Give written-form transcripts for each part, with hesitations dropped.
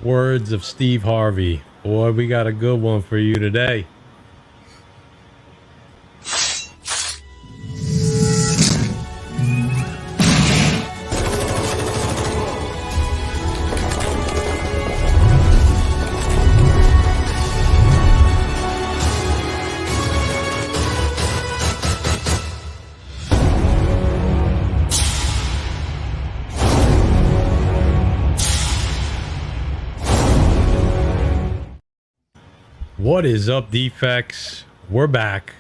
Words of Steve Harvey. Boy, we got a good one for you today. What is up, Defects? We're back.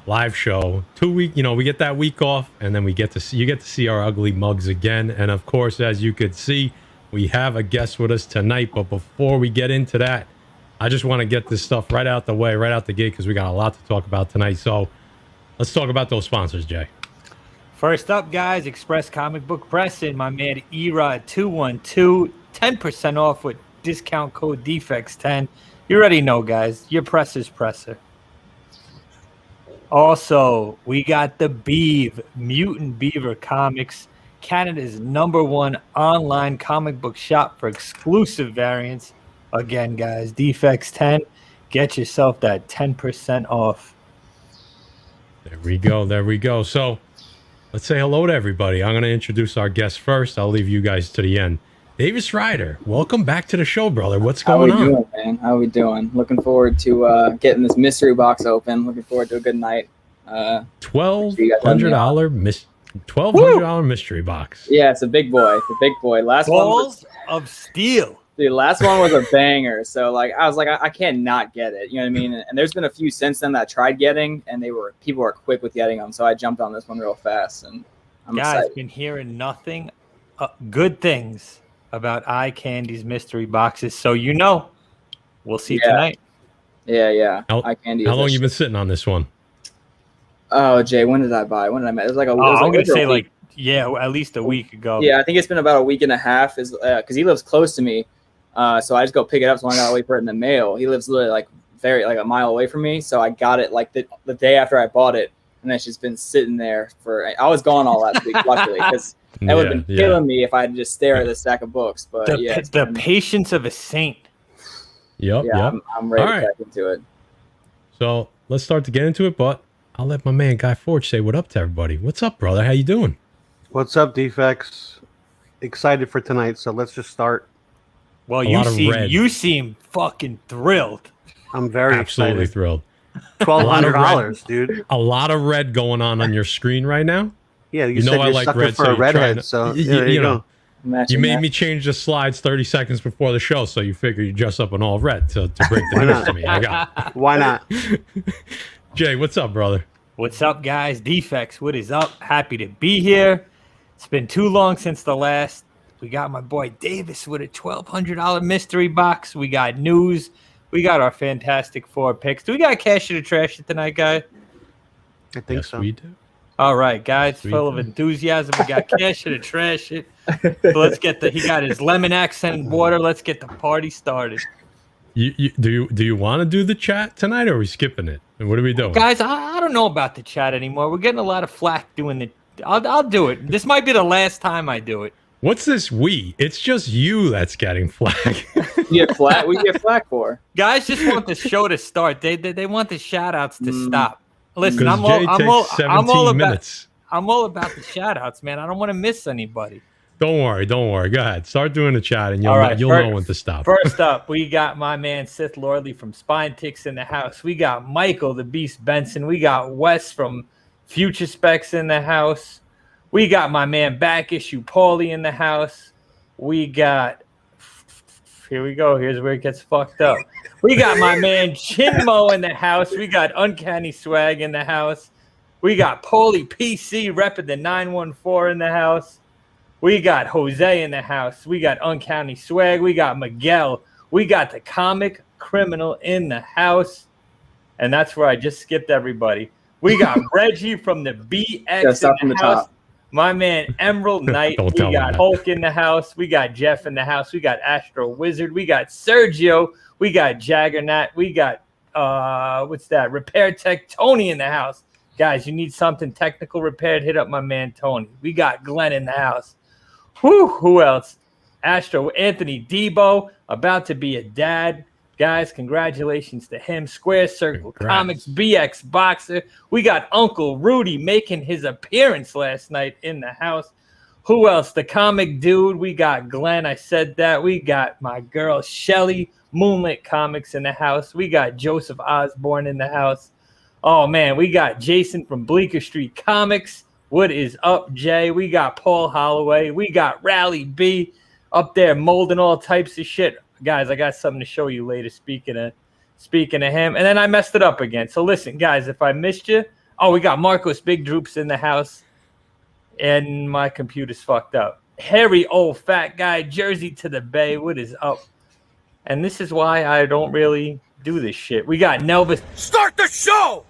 Live show. 2 week, we get that week off, and then you get to see our ugly mugs again. And of course, as you could see, we have a guest with us tonight. But before we get into that, I just want to get this stuff right out the way, right out the gate, because we got a lot to talk about tonight. So let's talk about those sponsors, Jay. First up, guys, Express Comic Book Pressing, my man ERA212, 10% off with discount code Defects10. You already know, guys. Your presser's presser. Also, we got the Beav, Mutant Beaver Comics, Canada's #1 online comic book shop for exclusive variants. Again, guys, Defects10. Get yourself that 10% off. There we go. There we go. So let's say hello to everybody. I'm going to introduce our guest first. I'll leave you guys to the end. Davis Ryder, welcome back to the show, brother. What's going on? How we doing, man? How we doing? Looking forward to getting this mystery box open. Looking forward to a good night. $1,200 mystery box. Yeah, it's a big boy. It's a big boy. Balls of steel. The last one was a banger. So I was like, I can't not get it. You know what I mean? And there's been a few since then that I tried getting, and people were quick with getting them. So I jumped on this one real fast, and I'm excited. Been hearing nothing good things about Eye Candy's mystery boxes, so we'll see tonight. Yeah. Eye Candy. How long you been sitting on this one? Oh, Jay, when did I buy? When did I? It was like a. I'm gonna say at least a week ago. Yeah, I think it's been about a week and a half. Is because he lives close to me, so I just go pick it up. So I gotta wait for it in the mail. He lives literally a mile away from me, so I got it the day after I bought it, and it's just been sitting there for. I was gone all last week, luckily, because. That would have been killing me if I had just stare at this stack of books. But the patience of a saint. Yep. I'm ready to get into it. So let's start to get into it, but I'll let my man Guy Forge say what up to everybody. What's up, brother? How you doing? What's up, Defects? Excited for tonight, so let's just start. Well, you seem fucking thrilled. I'm very absolutely excited. Thrilled. $1,200, dude. A lot of red going on your screen right now. Yeah, you said you're sucking red, for a redhead, so you know. You made me change the slides 30 seconds before the show, so you figure you dress up in all red to break the news to me. I got Why not? Jay, what's up, brother? What's up, guys? Defects, what is up? Happy to be here. It's been too long since the last. We got my boy Davis with a $1,200 mystery box. We got news. We got our Fantastic Four picks. Do we got cash it or trash it tonight, guy? I think so. We do. All right, guys, full of enthusiasm. We got cash it or trash it. So let's get he got his lemon accent and water. Let's get the party started. Do you want to do the chat tonight, or are we skipping it? And what are we doing? Guys, I don't know about the chat anymore. We're getting a lot of flack doing the. I'll do it. This might be the last time I do it. What's this we? It's just you that's getting flack. You get flack? We get flack for? Guys just want the show to start. They want the shout outs to stop. Listen, I'm all about the shout outs, man. I don't want to miss anybody. Don't worry. Go ahead. Start doing the chat, and you'll know when to stop. First up, we got my man Sith Lordley from Spine Ticks in the house. We got Michael the Beast Benson. We got Wes from Future Specs in the house. We got my man Back Issue Paulie in the house. We got here we go. Here's where it gets fucked up. We got my man Chinmo in the house. We got Uncanny Swag in the house. We got Paulie PC repping the 914 in the house. We got Jose in the house. We got Uncanny Swag. We got Miguel. We got the Comic Criminal in the house. And that's where I just skipped everybody. We got Reggie from the BX in the house. My man Emerald Knight. We got Hulk in the house. We got Jeff in the house. We got Astro Wizard. We got Sergio. We got Jaggernaut. We got Repair Tech Tony in the house. Guys, you need something technical repaired, hit up my man Tony. We got Glenn in the house. Who else? Astro Anthony Debo, about to be a dad. Guys, congratulations to him. Square Circle Congrats. Comics BX Boxer. We got Uncle Rudy making his appearance last night in the house. Who else? The Comic Dude. We got Glenn. I said that. We got my girl Shelly, Moonlit Comics in the house. We got Joseph Osborne in the house. Oh, man. We got Jason from Bleecker Street Comics. What is up, Jay? We got Paul Holloway. We got Rally B up there molding all types of shit. Guys, I got something to show you later, speaking of him. And then I messed it up again. So listen, guys, if I missed you, we got Marcos Big Droops in the house. And my computer's fucked up. Harry, old fat guy, Jersey to the Bay. What is up? And this is why I don't really do this shit. We got Nelvis. Start the show!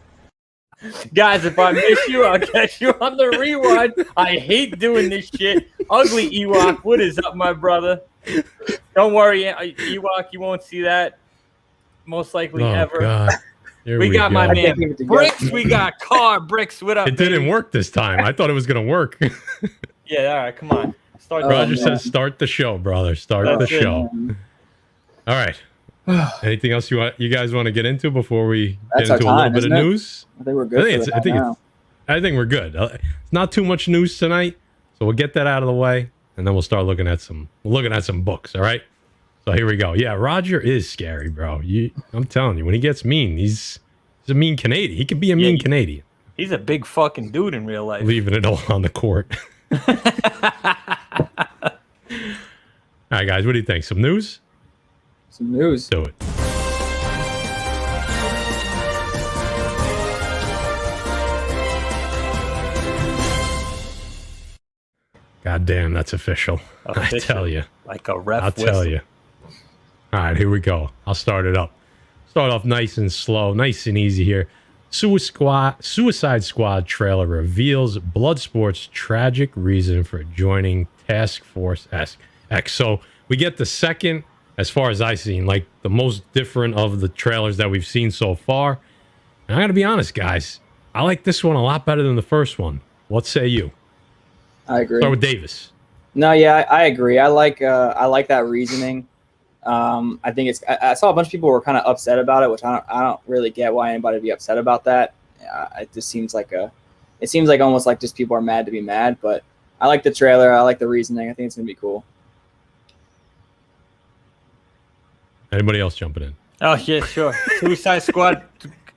Guys, if I miss you, I'll catch you on the rewind. I hate doing this shit. Ugly Ewok, what is up, my brother? Don't worry, Ewok, you won't see that most likely ever. God. We got my man Bricks. We got Car Bricks. What up? It didn't work this time. I thought it was going to work. Yeah, all right, come on. Start. Roger says, "Start the show, brother. Start the show." All right. Anything else you guys want to get into before we get into a little bit of news? I think we're good. I think we're good. It's not too much news tonight, so we'll get that out of the way, and then we'll start looking at some books. All right. So here we go. Yeah, Roger is scary, bro. I'm telling you, when he gets mean, he's a mean Canadian. He can be a mean Canadian. He's a big fucking dude in real life. Leaving it all on the court. All right, guys, what do you think? Some news? Some news. Do it. God damn, that's official. I tell you. Like a ref I'll tell you. All right, here we go. I'll start it up. Start off nice and slow, nice and easy here. Suicide Squad trailer reveals Bloodsport's tragic reason for joining Task Force X. So we get the second, as far as I've seen, like the most different of the trailers that we've seen so far. And I got to be honest, guys. I like this one a lot better than the first one. What say you? I agree. Start with Davis. No, yeah, I agree. I like that reasoning. I think I saw a bunch of people were kind of upset about it, which I don't really get why anybody would be upset about that. It just seems like almost like just people are mad to be mad. But I like the trailer. I like the reasoning. I think it's gonna be cool. Anybody else jumping in? Oh yeah, sure. Suicide Squad,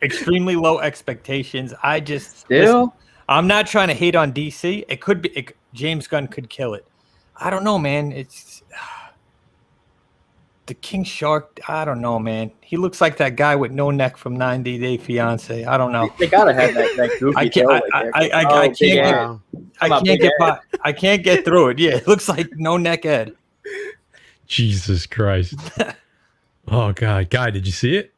extremely low expectations. I'm not trying to hate on DC. It could be James Gunn could kill it. I don't know, man. It's the King Shark. I don't know, man. He looks like that guy with no neck from 90 Day Fiance. I don't know. They gotta have that goofy. I can't get through it. Yeah, it looks like no neck Ed. Jesus Christ. Oh God, Guy, did you see it?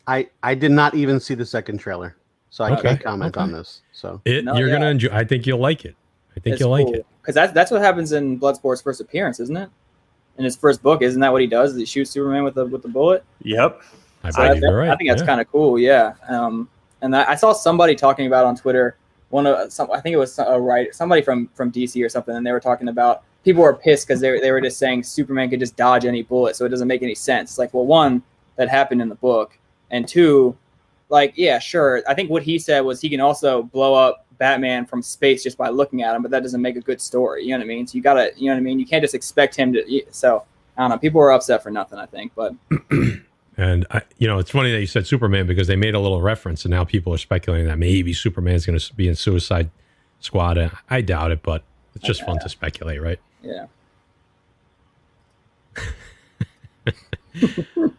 I did not even see the second trailer, so I can't comment on this. So you're gonna enjoy. I think you'll like it. Like it because that's what happens in Bloodsport's first appearance, isn't it? In his first book, isn't that what he does? He shoots Superman with the bullet. Yep. I think that's kind of cool. Yeah. And I saw somebody talking about on Twitter. I think it was somebody from DC or something, and they were talking about people were pissed because they were just saying Superman could just dodge any bullet, so it doesn't make any sense. It's like, well, one, that happened in the book, and two, like, yeah, sure. I think what he said was he can also blow up Batman from space just by looking at him, but that doesn't make a good story. You know what I mean? So you gotta, you know what I mean? You can't just expect him to. So I don't know. People were upset for nothing, I think, but. And it's funny that you said Superman because they made a little reference, and now people are speculating that maybe Superman's going to be in Suicide Squad. And I doubt it, but it's just fun to speculate, right? Yeah.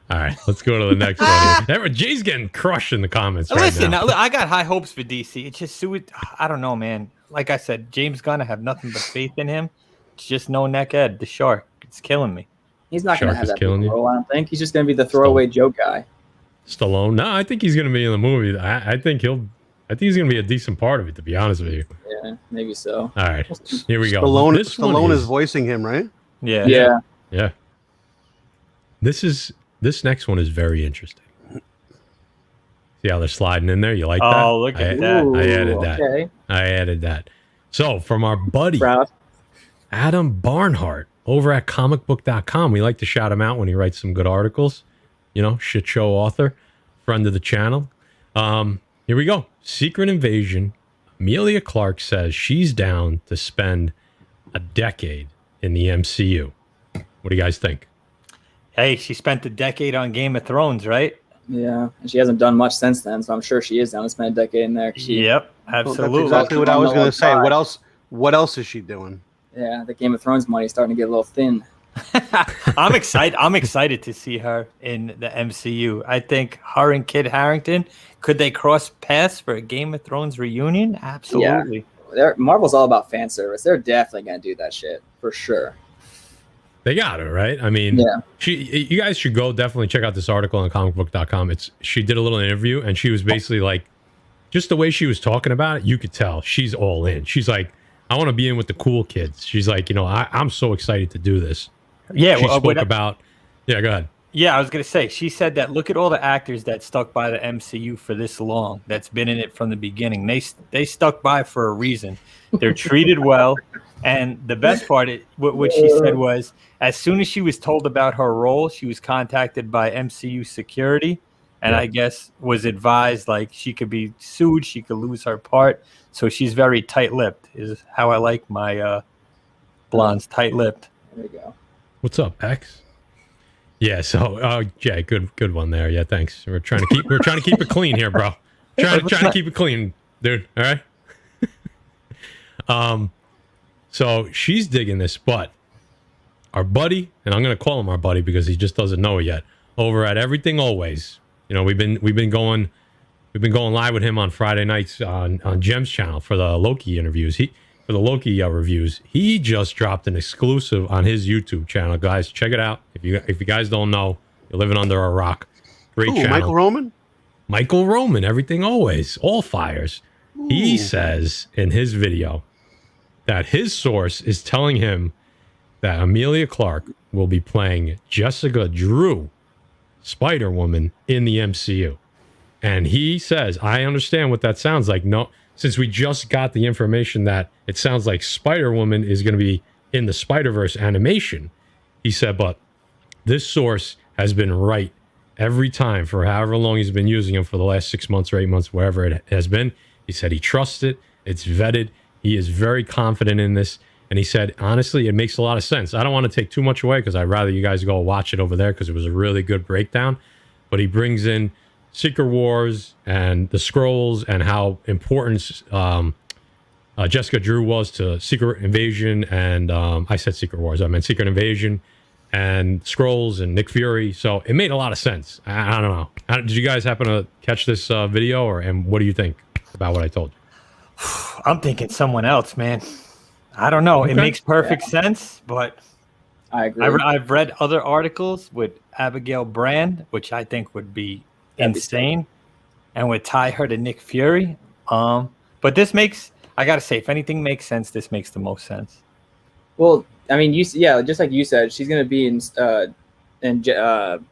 All right, let's go to the next one. Jay's getting crushed in the comments. Listen, now. I got high hopes for DC. It's just I don't know, man. Like I said, James Gunn, I have nothing but faith in him. It's just no neck Ed, the shark. It's killing me. He's not going to have that big role, I don't think. He's just going to be the throwaway joke guy. Stallone? No, I think he's going to be in the movie. I think he's going to be a decent part of it, to be honest with you. Yeah, maybe so. All right, here we go. Stallone is voicing him, right? Yeah. This next one is very interesting. See how they're sliding in there? You like that? Oh, look at that. I added that. Okay. I added that. So, from our buddy, Adam Barnhart, over at comicbook.com. We like to shout him out when he writes some good articles. You know, shit show author, friend of the channel. Here we go. Secret Invasion. Amelia Clark says she's down to spend a decade in the MCU. What do you guys think? Hey, she spent a decade on Game of Thrones, right? Yeah, and she hasn't done much since then, so I'm sure she is down to spend a decade in there. Yep, absolutely. Well, that's exactly what I was going to say. What else is she doing? Yeah, the Game of Thrones money is starting to get a little thin. I'm excited to see her in the MCU. I think her and Kit Harington, could they cross paths for a Game of Thrones reunion? Absolutely. Yeah. Marvel's all about fan service. They're definitely gonna do that shit for sure. They got her, right? I mean, yeah. You guys should go definitely check out this article on comicbook.com. She did a little interview, and she was basically like, just the way she was talking about it, you could tell she's all in. She's like, I want to be in with the cool kids. She's like, I'm so excited to do this. Yeah, she spoke about. Yeah, go ahead. Yeah, I was going to say, she said that look at all the actors that stuck by the MCU for this long, that's been in it from the beginning. They stuck by for a reason. They're treated well. And the best part, what she said was, as soon as she was told about her role, she was contacted by MCU security and I guess was advised like she could be sued, she could lose her part. So she's very tight-lipped, is how I like my blondes, tight-lipped. There we go. What's up, X? Yeah, so Jay, good one there. Yeah, thanks. We're trying to keep it clean here, bro. Trying to keep it clean, dude. All right. So she's digging this, but our buddy, and I'm gonna call him our buddy because he just doesn't know it yet. Over at Everything Always, we've been going live with him on Friday nights on Jem's channel for the Loki interviews. For the Loki reviews, he just dropped an exclusive on his YouTube channel. Guys, check it out. If you guys don't know, you're living under a rock. Great channel. Michael Roman? Michael Roman, Everything Always, all fires. Ooh. He says in his video that his source is telling him that Amelia Clark will be playing Jessica Drew, Spider-Woman, in the MCU. And he says, I understand what that sounds like. No, since we just got the information that it sounds like Spider-Woman is going to be in the Spider-Verse animation, he said, but this source has been right every time for however long he's been using him for the last 6 months or 8 months, wherever it has been. He said he trusts it. It's vetted. He is very confident in this. And he said, honestly, it makes a lot of sense. I don't want to take too much away because I'd rather you guys go watch it over there because it was a really good breakdown. But he brings in Secret Wars and the Skrulls and how important Jessica Drew was to Secret Invasion and I said Secret Wars. I meant Secret Invasion and Skrulls and Nick Fury. So it made a lot of sense. I don't know. Did you guys happen to catch this video and what do you think about what I told you? I'm thinking someone else, man. I don't know. Okay. It makes perfect sense, but I agree. I've read other articles with Abigail Brand, which I think would be insane, and would tie her to Nick Fury. But this makes, I gotta say, if anything makes sense, this makes the most sense. Well, I mean, just like you said, she's gonna be in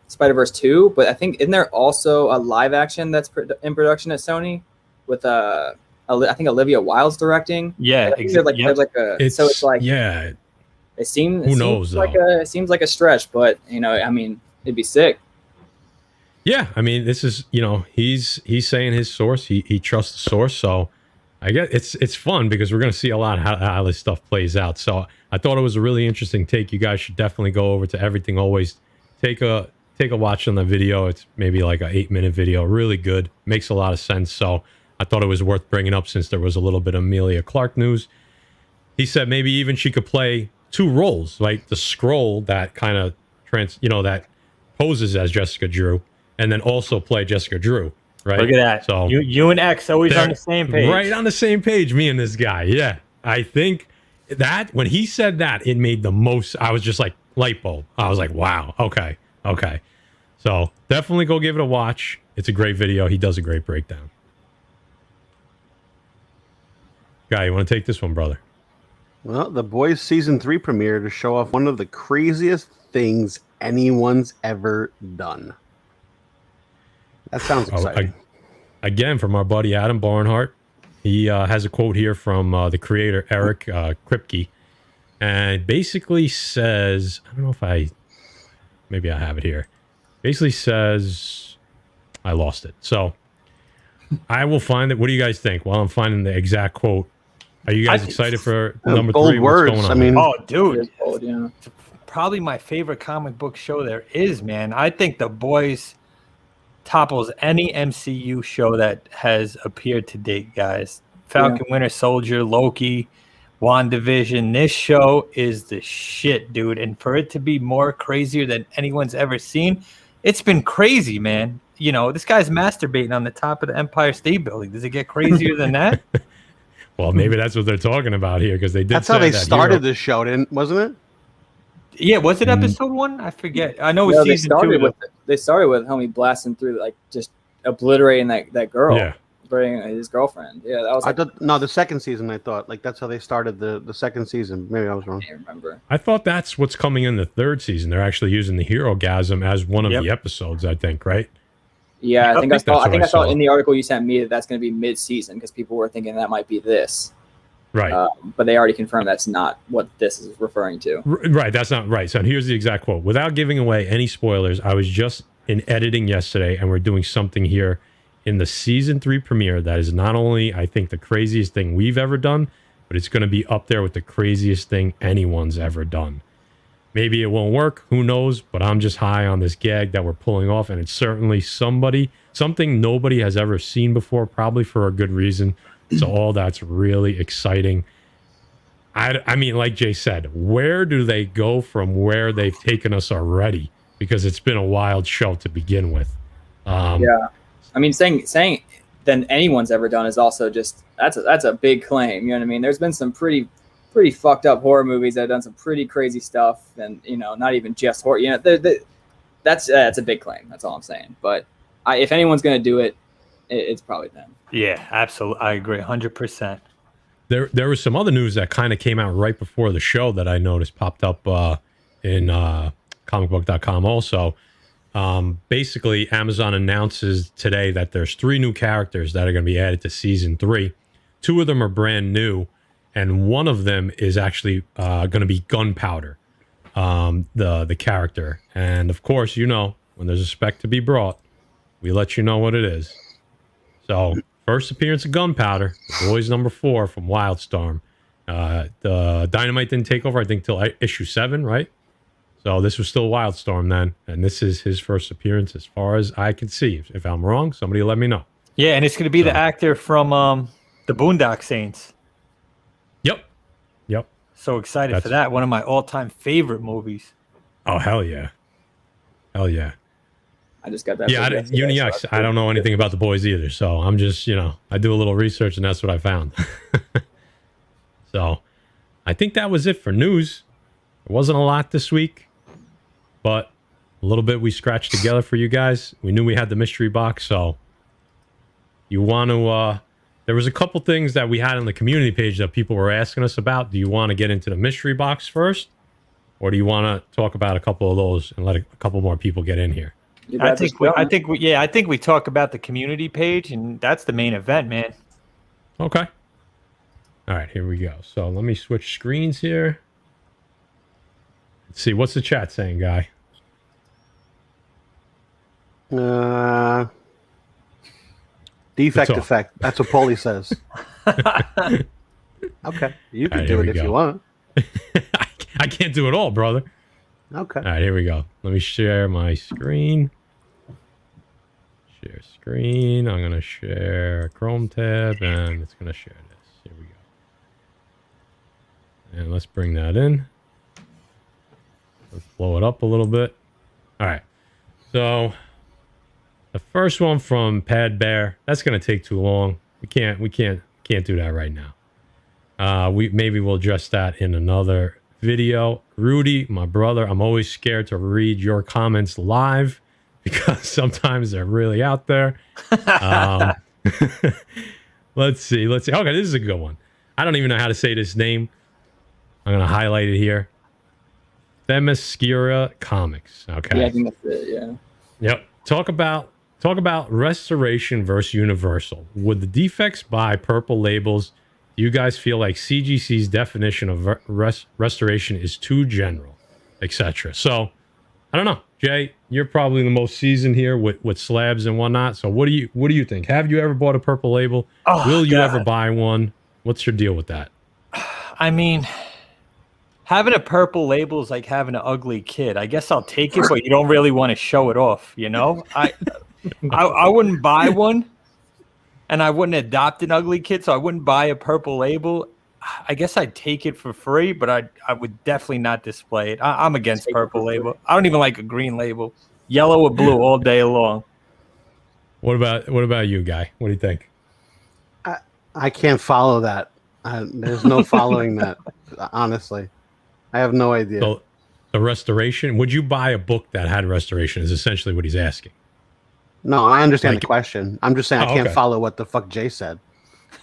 Spider-Verse 2, but I think isn't there also a live action that's in production at Sony with I think Olivia Wilde's directing. Yeah, exactly. Yeah. It seems it seems like a stretch, but I mean, it'd be sick. Yeah, I mean, this is he's saying his source. He trusts the source, so I guess it's fun because we're gonna see a lot of how this stuff plays out. So I thought it was a really interesting take. You guys should definitely go over to Everything Always. Take a watch on the video. It's maybe like an 8-minute video. Really good. Makes a lot of sense. So I thought it was worth bringing up since there was a little bit of Amelia Clark news. He said maybe even she could play 2 roles, like the Skrull that kind of that poses as Jessica Drew, and then also play Jessica Drew. Right? Look at that. So you and X always on the same page. Right on the same page. Me and this guy. Yeah, I think that when he said that, it made the most. I was just like light bulb. I was like, wow. Okay. So definitely go give it a watch. It's a great video. He does a great breakdown. Guy, you want to take this one, brother? Well, The Boys Season 3 premiere to show off one of the craziest things anyone's ever done. That sounds exciting. Again, from our buddy Adam Barnhart. He has a quote here from the creator, Eric Kripke. and it basically says, I don't know if maybe I have it here. Basically says, I lost it. So I will find it. What do you guys think? While I'm finding the exact quote, are you guys excited for number bold 3? words. What's going on? I mean, Oh, dude. It's old, yeah. Probably my favorite comic book show there is, man. I think The Boys topples any MCU show that has appeared to date, guys. Falcon Winter Soldier, Loki, WandaVision. This show is the shit, dude. And for it to be more crazier than anyone's ever seen, it's been crazy, man. You know, this guy's masturbating on the top of the Empire State Building. Does it get crazier than that? Well, maybe that's what they're talking about here, because they did. that's say how they that started Hero- this show, wasn't it? Yeah, was it episode 1? I forget. I know it's No, they season 2. started with homie blasting through, like, just obliterating that girl. Yeah. Obliterating his girlfriend. Yeah, that was. I Like, thought no, the second season. I thought like that's how they started the second season. Maybe I was wrong. I can't remember. I thought that's what's coming in the 3rd season. They're actually using the hero gasm as one of Yep. the episodes, I think, right? Yeah, I think I that's saw. what I think I I saw saw. in the article you sent me that's going to be mid-season because people were thinking that might be this. Right. But they already confirmed that's not what this is referring to. Right, that's not right. So here's the exact quote. Without giving away any spoilers, I was just in editing yesterday, and we're doing something here in the season 3 premiere that is not only, I think, the craziest thing we've ever done, but it's going to be up there with the craziest thing anyone's ever done. Maybe it won't work, who knows, but I'm just high on this gag that we're pulling off, and it's certainly something nobody has ever seen before, probably for a good reason. So all that's really exciting. I mean, like Jay said, where do they go from where they've taken us already? Because it's been a wild show to begin with. Yeah, I mean, saying than anyone's ever done is also just that's a big claim. You know what I mean? There's been some pretty fucked up horror movies that have done some pretty crazy stuff, and not even just horror. That's a big claim. That's all I'm saying. But if anyone's gonna do it, it's probably them. Yeah, absolutely. I agree 100%. There was some other news that kind of came out right before the show that I noticed popped up in comicbook.com also. Basically, Amazon announces today that there's 3 new characters that are going to be added to season 3. 2 of them are brand new, and one of them is actually going to be Gunpowder, the character. And of course, when there's a spec to be brought, we let you know what it is. So, first appearance of Gunpowder, the boys number 4 from Wildstorm. The Dynamite didn't take over, I think, till issue 7, right? So this was still Wildstorm then, and this is his first appearance as far as I can see. If I'm wrong, somebody let me know. Yeah, and it's going to be the actor from the Boondock Saints. Yep. So excited for that. One of my all-time favorite movies. Oh, hell yeah. I just got that. Yeah, Unix, I don't know anything about the boys either, so I'm just, I do a little research, and that's what I found. So I think that was it for news. There wasn't a lot this week, but a little bit we scratched together for you guys. We knew we had the mystery box, so you want to... there was a couple things that we had on the community page that people were asking us about. Do you want to get into the mystery box first, or do you want to talk about a couple of those and let a couple more people get in here? I think we talk about the community page, and that's the main event, man. Okay. All right, here we go. So let me switch screens here. Let's see, what's the chat saying, Guy? Defect It's effect. That's what Paulie says. Okay, you can do it if you want. I can't do it all, brother. Okay. All right, here we go. Let me share my screen. Share screen. I'm going to share a Chrome tab, and it's going to share this. Here we go. And let's bring that in. Let's blow it up a little bit. All right. So the first one from Pad Bear, that's going to take too long. We can't do that right now. Maybe we'll address that in another video. Rudy, my brother, I'm always scared to read your comments live because sometimes they're really out there. Let's see. Okay, this is a good one. I don't even know how to say this name. I'm going to highlight it here. Themyscira Comics. Okay. Yeah, I think that's it. Yeah. Yep. Talk about Restoration versus Universal. Would the defects buy purple labels Do you guys feel like CGC's definition of restoration is too general, etc.? So, I don't know, Jay. You're probably the most seasoned here with slabs and whatnot. So, what do you think? Have you ever bought a purple label? Will you ever buy one? What's your deal with that? I mean, having a purple label is like having an ugly kid. I guess I'll take it, but you don't really want to show it off, you know? I wouldn't buy one, and I wouldn't adopt an ugly kid, so I wouldn't buy a purple label. I guess I'd take it for free, but I would definitely not display it. I'm against purple label. I don't even like a green label. Yellow or blue all day long. What about you, Guy? What do you think? I can't follow that. There's no following that. Honestly, I have no idea. So, the restoration. Would you buy a book that had restoration? Is essentially what he's asking. No, I understand the question. I'm just saying I can't okay. follow what the fuck Jay said.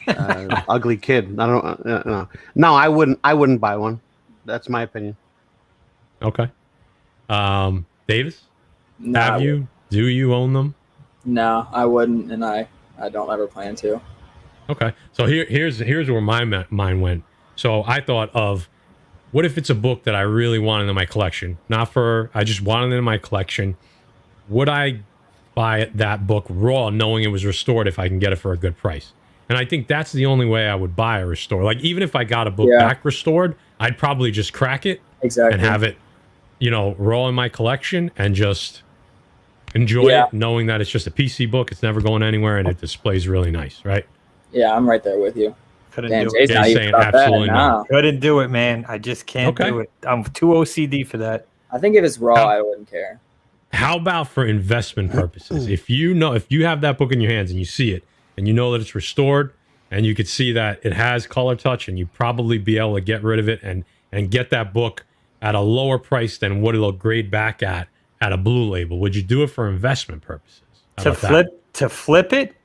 Ugly kid. I don't. No, I wouldn't buy one. That's my opinion. Okay. Davis, No, do you own them? No, I wouldn't, and I don't ever plan to. Okay. So here's where my mind went. So I thought of, what if it's a book that I really wanted in my collection? I just wanted it in my collection. Would I buy that book raw, knowing it was restored if I can get it for a good price? And I think that's the only way I would buy a restore. Like, even if I got a book back restored, I'd probably just crack it and have it, raw in my collection and just enjoy it, knowing that it's just a PC book. It's never going anywhere, and it displays really nice, right? Yeah, I'm right there with you. Couldn't Damn, do it. Jay's not even saying about absolutely that. not. No. Couldn't do it, man. I just can't do it. I'm too OCD for that. I think if it's raw, I wouldn't care. How about for investment purposes? If you have that book in your hands and you see it and you know that it's restored and you could see that it has color touch, and you probably be able to get rid of it and get that book at a lower price than what it'll grade back at a blue label, would you do it for investment purposes? To flip it?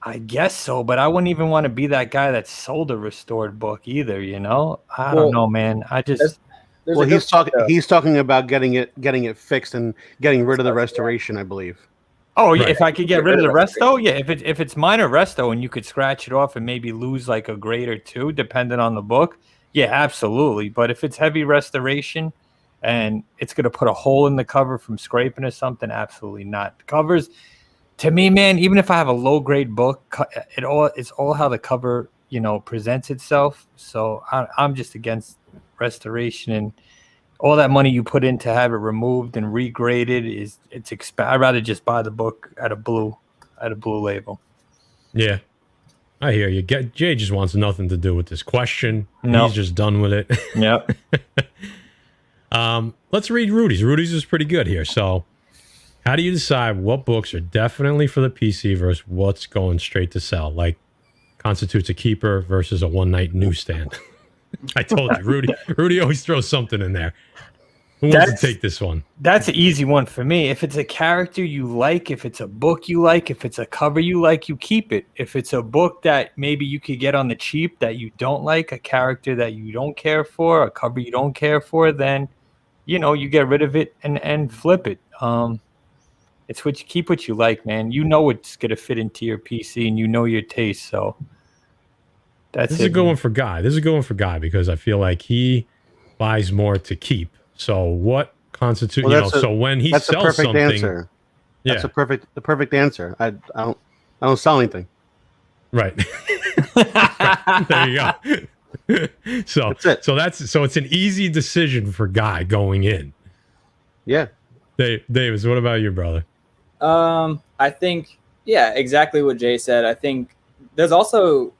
I guess so, but I wouldn't even want to be that guy that sold a restored book either, I don't know, man. I just he's talking about getting it fixed and getting rid of the restoration, I believe. Oh, yeah, if I could get rid of the resto, yeah. If it's minor resto and you could scratch it off and maybe lose like a grade or two, depending on the book, yeah, absolutely. But if it's heavy restoration and it's gonna put a hole in the cover from scraping or something, absolutely not. Covers, to me, man, even if I have a low grade book, it's all how the cover presents itself. So I'm just against restoration, and all that money you put in to have it removed and regraded it's I'd rather just buy the book at a blue label. Yeah, I hear you. Jay just wants nothing to do with this question. Nope. He's just done with it. Yep. Let's read Rudy's. Rudy's is pretty good here. So, how do you decide what books are definitely for the PC versus what's going straight to sell? Like, constitutes a keeper versus a one-night newsstand. I told you, Rudy always throws something in there. Who wants to take this one? That's an easy one for me. If it's a character you like, if it's a book you like, if it's a cover you like, you keep it. If it's a book that maybe you could get on the cheap that you don't like, a character that you don't care for, a cover you don't care for, then you get rid of it and flip it. It's keep what you like, man. You know it's gonna fit into your PC and you know your taste, so that's This is a good one for Guy. This is a good one for Guy because I feel like he buys more to keep. So what constitutes, so when he sells something, answer. That's the perfect answer. I don't sell anything. Right. There you go. So that's it. So it's an easy decision for Guy going in. Yeah. Davis, what about you, brother? I think, exactly what Jay said. I think there's also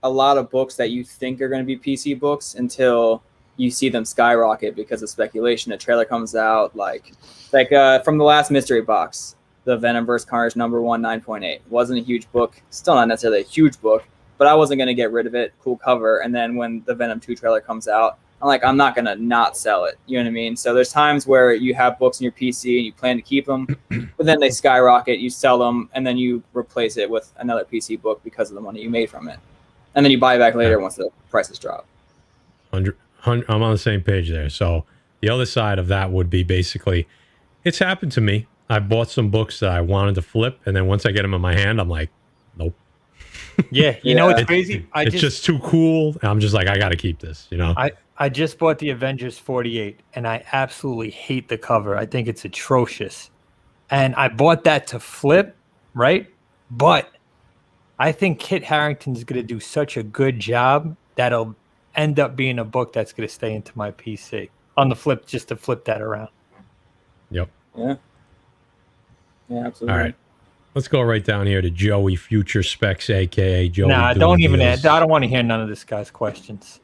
a lot of books that you think are going to be PC books until you see them skyrocket because of speculation. A trailer comes out, like from the last mystery box, the Venom vs. Carnage #1 9.8 wasn't a huge book, still not necessarily a huge book, but I wasn't going to get rid of it. Cool cover. And then when the Venom 2 trailer comes out, I'm not going to not sell it. You know what I mean? So there's times where you have books in your PC and you plan to keep them, but then they skyrocket, you sell them, and then you replace it with another PC book because of the money you made from it. And then you buy it back later once the prices drop. I'm on the same page there. So the other side of that would be basically, it's happened to me. I bought some books that I wanted to flip, and then once I get them in my hand, I'm like, nope. Yeah, you know what's crazy? It's just too cool. I'm just like, I got to keep this, you know? I just bought the Avengers 48, and I absolutely hate the cover. I think it's atrocious. And I bought that to flip, right? But I think Kit Harington's going to do such a good job that'll end up being a book that's going to stay into my PC. On the flip, just to flip that around. Yep. Yeah. Yeah, absolutely. All right. Let's go right down here to Joey Future Specs, a.k.a. Joey. Nah, don't even add. I don't want to hear none of this guy's questions.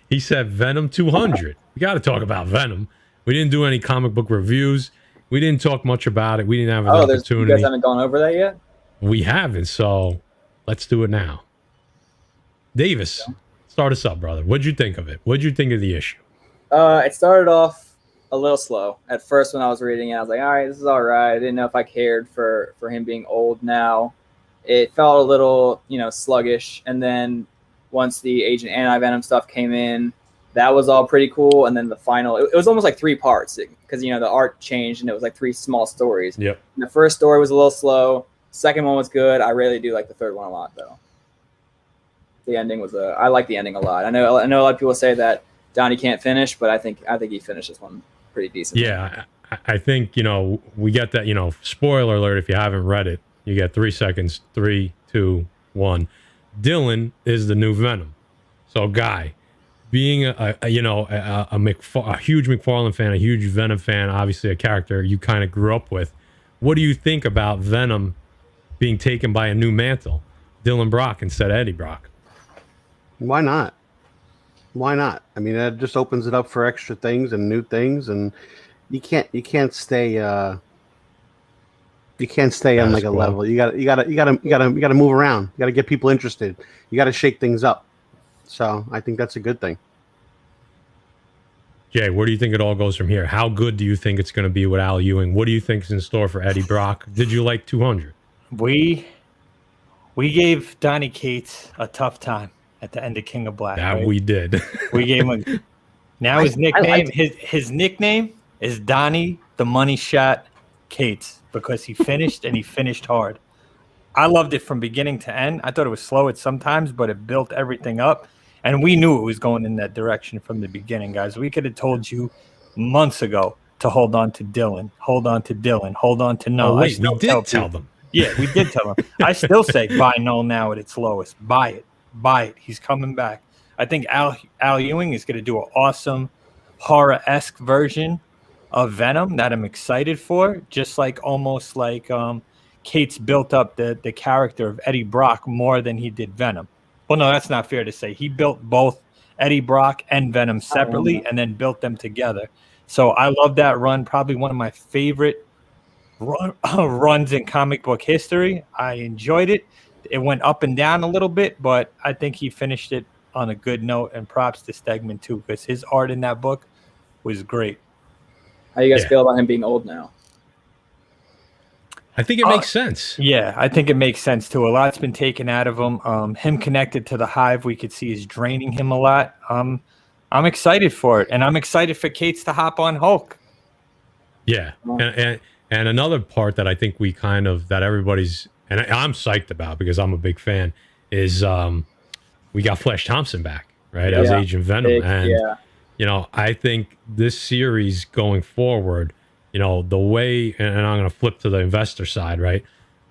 He said Venom 200. We got to talk about Venom. We didn't do any comic book reviews. We didn't talk much about it. We didn't have an opportunity. You guys haven't gone over that yet? We haven't, so let's do it now. Davis, start us up, brother. What'd you think of it? What'd you think of the issue? It started off a little slow. At first, when I was reading it, I was like, all right, this is all right. I didn't know if I cared for him being old now. It felt a little, sluggish. And then once the Agent Anti-Venom stuff came in, that was all pretty cool. And then the final, it was almost like 3 parts because, the art changed and it was like 3 small stories. Yep. And the first story was a little slow. Second one was good. I really do like the third one a lot, though. The ending was I like the ending a lot. I know a lot of people say that Donnie can't finish, but I think he finished this one pretty decent. Yeah, I think, we get that, spoiler alert if you haven't read it. You get 3 seconds. 3, 2, 1. Dylan is the new Venom. So, Guy, being a huge McFarlane fan, a huge Venom fan, obviously a character you kind of grew up with. What do you think about Venom being taken by a new mantle, Dylan Brock instead of Eddie Brock? Why not? Why not? I mean, that just opens it up for extra things and new things, and you can't stay on like a level. You gotta move around. You gotta get people interested. You gotta shake things up. So I think that's a good thing. Jay, where do you think it all goes from here? How good do you think it's going to be with Al Ewing? What do you think is in store for Eddie Brock? Did you like 200? We gave Donny Cates a tough time at the end of King of Black. Yeah, right? we did. We gave him his nickname. His nickname is Donnie the Money Shot Cates because he finished and he finished hard. I loved it from beginning to end. I thought it was slow at sometimes, but it built everything up. And we knew it was going in that direction from the beginning, guys. We could have told you months ago to hold on to Dylan, hold on to Dylan, hold on to Null. Oh, wait, we did tell them. Yeah, we did tell them. I still say buy Null now at its lowest. Buy it. Buy it. He's coming back. I think Al Ewing is going to do an awesome horror-esque version of Venom that I'm excited for, just like almost like Cates built up the character of Eddie Brock more than he did Venom. Well, no, that's not fair to say. He built both Eddie Brock and Venom separately and then built them together. So I love that run. Probably one of my favorite runs in comic book history. I enjoyed it. It went up and down a little bit, but I think he finished it on a good note. And props to Stegman, too, because his art in that book was great. How do you guys feel about him being old now? I think it makes sense. Yeah, I think it makes sense too. A lot's been taken out of him. Him connected to the Hive, we could see is draining him a lot. I'm excited for it, and I'm excited for Cates to hop on Hulk. Yeah, and another part that I think that everybody's and I'm psyched about because I'm a big fan is we got Flash Thompson back, right, as Agent Venom, and I think this series going forward. The way, and I'm going to flip to the investor side, right?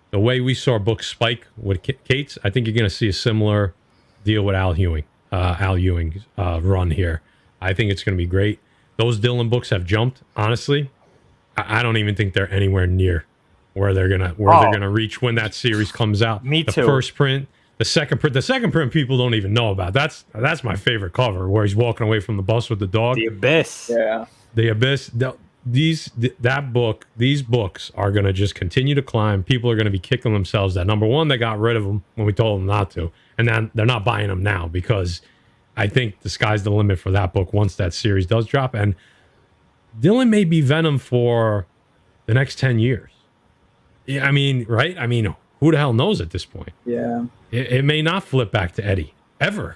The way we saw books spike with Cates, I think you're going to see a similar deal with Al Ewing's run here. I think it's going to be great. Those Dylan books have jumped. Honestly, I don't even think they're anywhere near where they're gonna reach when that series comes out. Me too. The first print, the second print, people don't even know about. That's my favorite cover, where he's walking away from the bus with the dog. The Abyss. Yeah. The Abyss. These books are going to just continue to climb. People are going to be kicking themselves that, number one, they got rid of them when we told them not to, and then they're not buying them now because I think the sky's the limit for that book once that series does drop. And Dylan may be Venom for the next 10 years. Yeah, I mean, right? I mean, who the hell knows at this point? Yeah. It may not flip back to Eddie ever.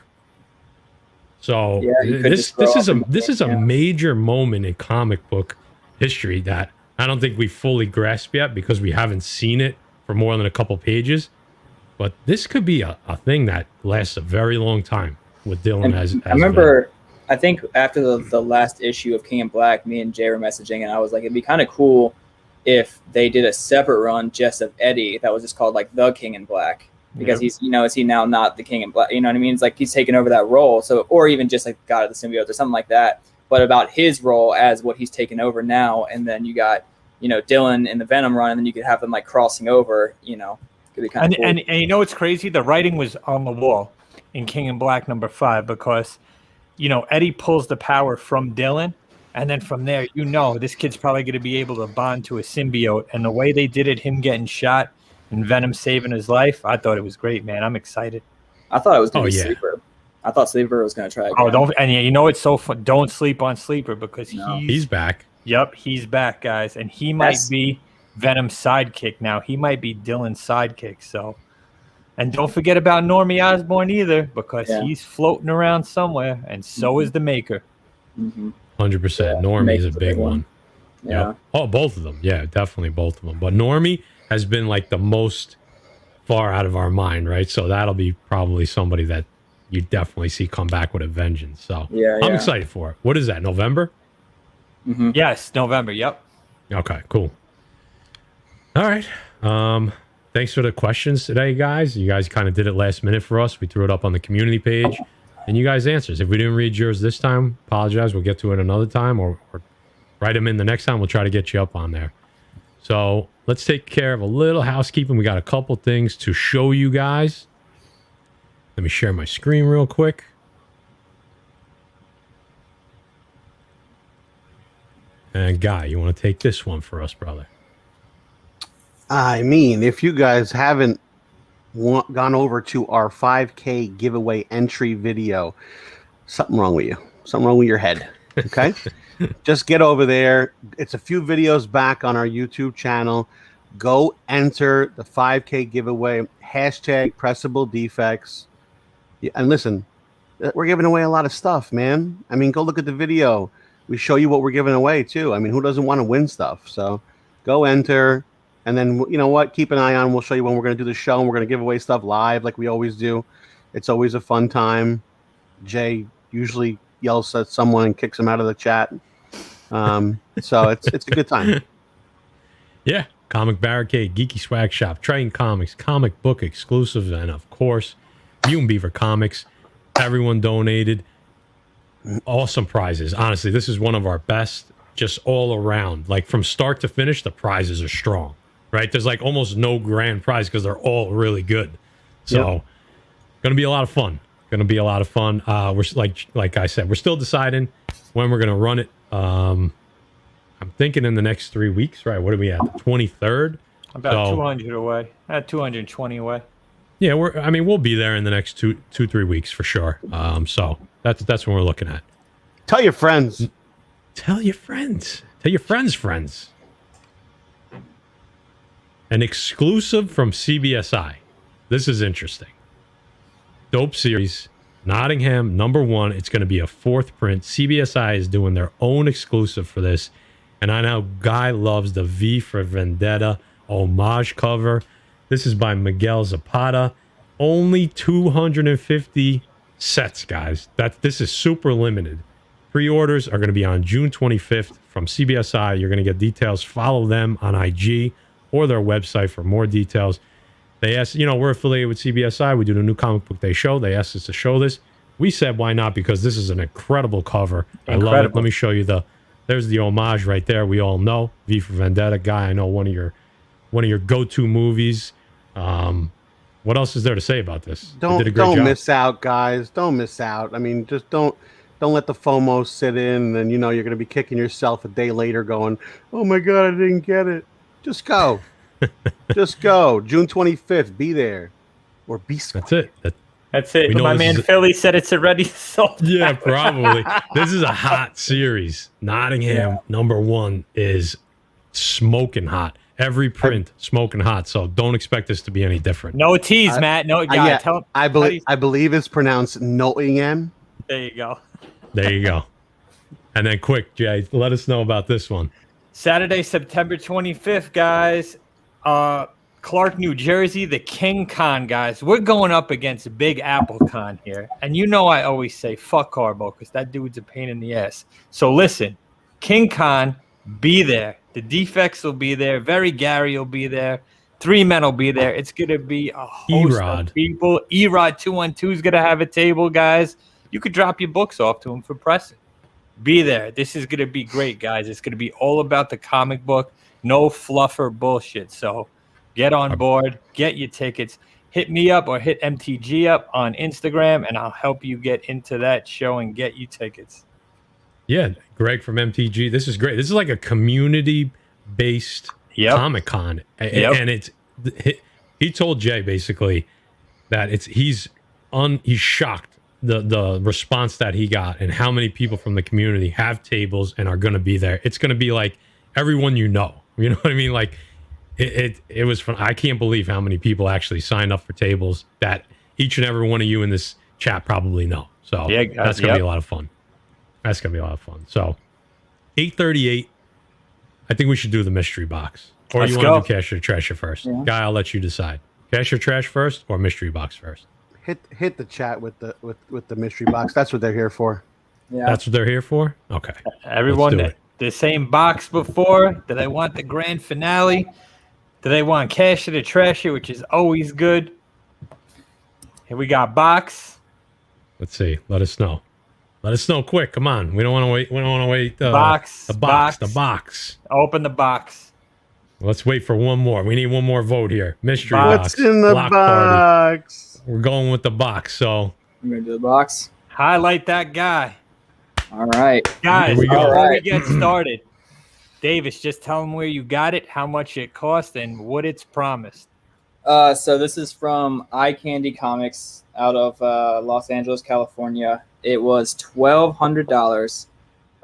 So this is a major moment in comic book history that I don't think we fully grasp yet because we haven't seen it for more than a couple pages. But this could be a thing that lasts a very long time with Dylan And as I remember, I think after the last issue of King in Black, me and Jay were messaging, and I was like, it'd be kind of cool if they did a separate run just of Eddie that was just called like the King in Black, because he's, you know, is he now not the King in Black? You know what I mean? It's like he's taken over that role. So, or even just like God of the Symbiotes or something like that. But about his role as what he's taken over now, and then you got, you know, Dylan in the Venom run, and then you could have them like crossing over. You know, could be kind of cool. And you know what's crazy? The writing was on the wall in King in Black #5 because, you know, Eddie pulls the power from Dylan, and then from there, you know, this kid's probably going to be able to bond to a symbiote. And the way they did it, him getting shot and Venom saving his life, I thought it was great, man. I'm excited. I thought it was going to be Sleeper. I thought Sleeper was going to try again. Oh, don't! And you know it's so fun. Don't sleep on Sleeper because he's back. Yep, he's back, guys, and he might be Venom's sidekick now. He might be Dylan's sidekick. So, and don't forget about Normie Osborn either, because he's floating around somewhere, and so is the Maker. 100%. Normie is a big one. Yeah. Yep. Oh, both of them. Yeah, definitely both of them. But Normie has been like the most far out of our mind, right? So that'll be probably somebody that you definitely see come back with a vengeance. So I'm excited for it. What is that, November? Yes, November. Yep. Okay, cool. All right. Thanks for the questions today, guys. You guys kind of did it last minute for us. We threw it up on the community page, and you guys answers. If we didn't read yours this time, apologize. We'll get to it another time, or write them in the next time. We'll try to get you up on there. So let's take care of a little housekeeping. We got a couple things to show you guys. Let me share my screen real quick. And Guy, you want to take this one for us, brother? I mean, if you guys haven't gone over to our 5K giveaway entry video, something wrong with you. Something wrong with your head. Okay? Just get over there. It's a few videos back on our YouTube channel. Go enter the 5K giveaway. Hashtag Pressable Defects. And listen, we're giving away a lot of stuff, man. I mean, go look at the video. We show you what we're giving away, too. I mean, who doesn't want to win stuff? So go enter. And then, you know what? Keep an eye on. We'll show you when we're going to do the show. And we're going to give away stuff live like we always do. It's always a fun time. Jay usually yells at someone and kicks them out of the chat. So it's a good time. Yeah. Comic Barricade, Geeky Swag Shop, Triton Comics, comic book exclusives, and of course, Mutant Beaver Comics. Everyone donated. Awesome prizes. Honestly, this is one of our best just all around. Like from start to finish, the prizes are strong, right? There's like almost no grand prize because they're all really good. So going to be a lot of fun. Going to be a lot of fun. We're like I said, we're still deciding when we're going to run it. I'm thinking in the next 3 weeks, right? What are we at? The 23rd? About 200 away. 220 away. Yeah, we'll be there in the next 2-3 weeks for sure. So that's what we're looking at. Tell your friends. Tell your friends. Tell your friends. An exclusive from CBSI. This is interesting. Dope series. Nottingham, #1. It's going to be a 4th print. CBSI is doing their own exclusive for this. And I know Guy loves the V for Vendetta homage cover. This is by Miguel Zapata. Only 250 sets, guys. This is super limited. Pre-orders are going to be on June 25th from CBSI. You're going to get details. Follow them on IG or their website for more details. They asked, we're affiliated with CBSI. We do the New Comic Book Day show. They asked us to show this. We said, why not? Because this is an incredible cover. I love it. Let me show you there's the homage right there. We all know V for Vendetta. Guy, I know one of your go-to movies. What else is there to say about this? Don't miss out, guys. Don't miss out. I mean, just don't let the FOMO sit in, and you're going to be kicking yourself a day later going, oh my God, I didn't get it. Just go. Just go. June 25th, be there. Or be square. That's it. That's it. My man Philly said it's already sold. Yeah, probably. This is a hot series. Nottingham, #1 is smoking hot. Every print smoking hot. So don't expect this to be any different. No tease, Matt. No. Yeah, I believe it's pronounced Nottingham. There you go. There you go. And then quick, Jay, let us know about this one. Saturday, September 25th, guys. Clark, New Jersey, the King Con guys. We're going up against Big Apple Con here. And you know I always say fuck Carbo because that dude's a pain in the ass. So listen, King Con, be there. The Defects will be there. Very Gary will be there. 3 Men will be there. It's going to be a host of people. Erod 212 is going to have a table, guys. You could drop your books off to him for pressing. Be there. This is going to be great, guys. It's going to be all about the comic book. No fluffer bullshit. So get on board. Get your tickets. Hit me up or hit MTG up on Instagram, and I'll help you get into that show and get you tickets. Yeah, Greg from MTG. This is great. This is like a community-based Comic-Con. And he told Jay basically that he's shocked the response that he got and how many people from the community have tables and are going to be there. It's going to be like everyone you know. You know what I mean? Like it was fun. I can't believe how many people actually signed up for tables that each and every one of you in this chat probably know. So that's going to be a lot of fun. That's going to be a lot of fun. So 8:38. I think we should do the mystery box. Or you want to do cash or treasure first? Yeah. Guy, I'll let you decide. Cash or trash first or mystery box first? Hit the chat with the mystery box. That's what they're here for. Yeah. That's what they're here for? Okay. Everyone, the same box before. Do they want the grand finale? Do they want cash or the trasher, which is always good? Here we got box. Let's see. Let us know. Let us know quick. Come on. We don't want to wait. We don't want to wait. Box. The box. Open the box. Let's wait for one more. We need one more vote here. Mystery box. What's in the box? Party. We're going with the box. So I'm going to do the box. Highlight that guy. All right. Guys, before we get started, Davis, just tell them where you got it, how much it cost, and what it's promised. So this is from Eye Candy Comics out of Los Angeles, California. It was $1,200,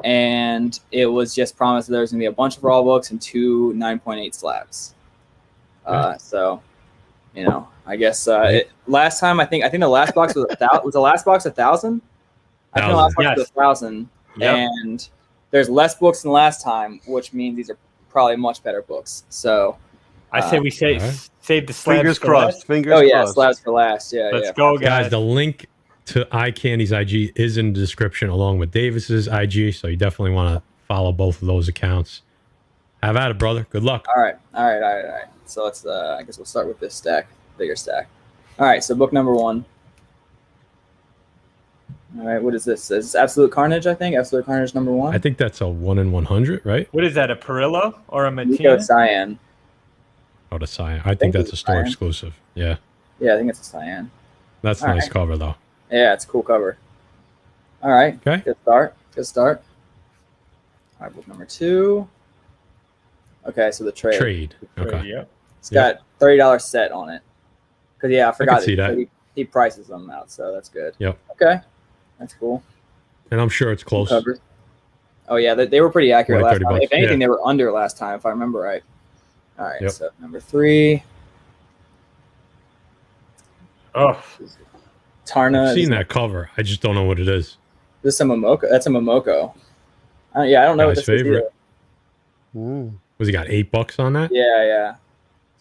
and it was just promised that there was going to be a bunch of raw books and 2 9.8 slabs. So, you know, I guess last time I think the last box was was the last box 1,000. I think the last box was 1,000, and there's less books than last time, which means these are probably much better books. So I say we save the slabs. Fingers crossed. Fingers crossed. Slabs for last. Yeah, let's go, guys. The link to Eye Candy's IG is in the description along with Davis's IG, so you definitely want to follow both of those accounts. Have at it, brother. Good luck. All right. So let's. I guess we'll start with this stack, bigger stack. All right. So book number 1. All right. What is this? Is this Absolute Carnage? I think Absolute Carnage number 1. I think that's a 1 in 100, right? What is that? A Perillo or a Matina? Nico Cyan. Oh, the Cyan. I think that's a store exclusive. Yeah. Yeah, I think it's a Cyan. That's a nice cover, though. Yeah, it's a cool cover. All right. Okay. Good start. All right, book number 2. Okay, so the trade. Okay. Yeah. It's got $30 set on it. Because, I forgot I see that. He prices them out, so that's good. Yep. Okay. That's cool. And I'm sure it's close. Cool. Oh, yeah, they were pretty accurate last time. $30. If anything, they were under last time, if I remember right. All right, so number 3. Oh. Tarna. I've seen that cover. I just don't know what it is. This is a Momoko. That's a Momoko. I don't know what this favorite. is either. Was he got $8 on that? Yeah.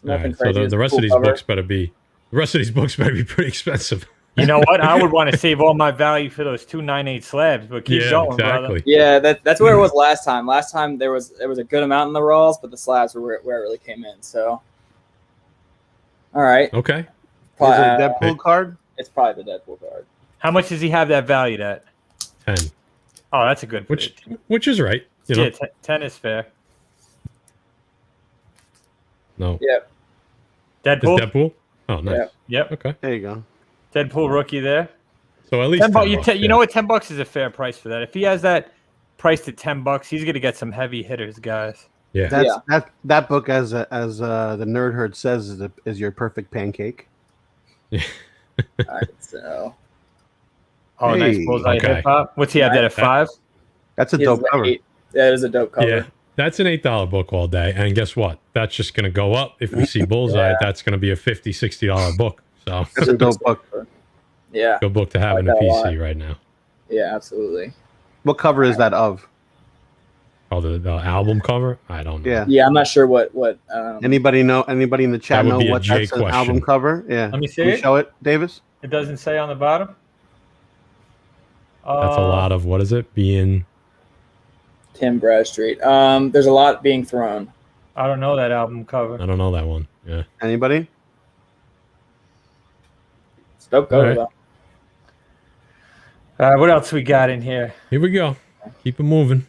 Right, so the rest of these books better be. The rest of these books better be pretty expensive. You know what? I would want to save all my value for those 2 9.8 slabs, but keep going, brother. Yeah, that's where it was last time. Last time there was a good amount in the raws, but the slabs were where it really came in. So, all right. Okay. Is it a Deadpool card? It's probably the Deadpool card. How much does he have that valued at? 10. Oh, that's a good. Which is right. You know? 10 is fair. No. Yep. Deadpool. Is Deadpool? Oh, nice. Yep. Okay. There you go. Deadpool rookie there. So at least $10, you know what? $10 is a fair price for that. If he has that priced at $10, he's gonna get some heavy hitters, guys. Yeah. That book, as the Nerd Herd says, is your perfect pancake. Yeah. All right, so. Oh, nice bullseye hip hop. What's he have that at 5? That's a dope cover. That is a dope cover. Yeah. That's an $8 book all day. And guess what? That's just going to go up. If we see Bullseye, that's going to be a $50, $60 book. So that's a dope book. Yeah. Good book to have in a PC right now. Yeah, absolutely. What cover is that of? Oh, the album cover? I don't know. Yeah. Yeah, I'm not sure what. Anybody know? Anybody in the chat That would know be a what J that's an question. album cover? Yeah. Let me see Can you it. show it, Davis? It doesn't say on the bottom. That's a lot of, what is it? Being... Tim Bradstreet. There's a lot being thrown. I don't know that album cover. I don't know that one. Yeah. Anybody? It's a dope cover All right. though. What else we got in here? Here we go. Keep it moving.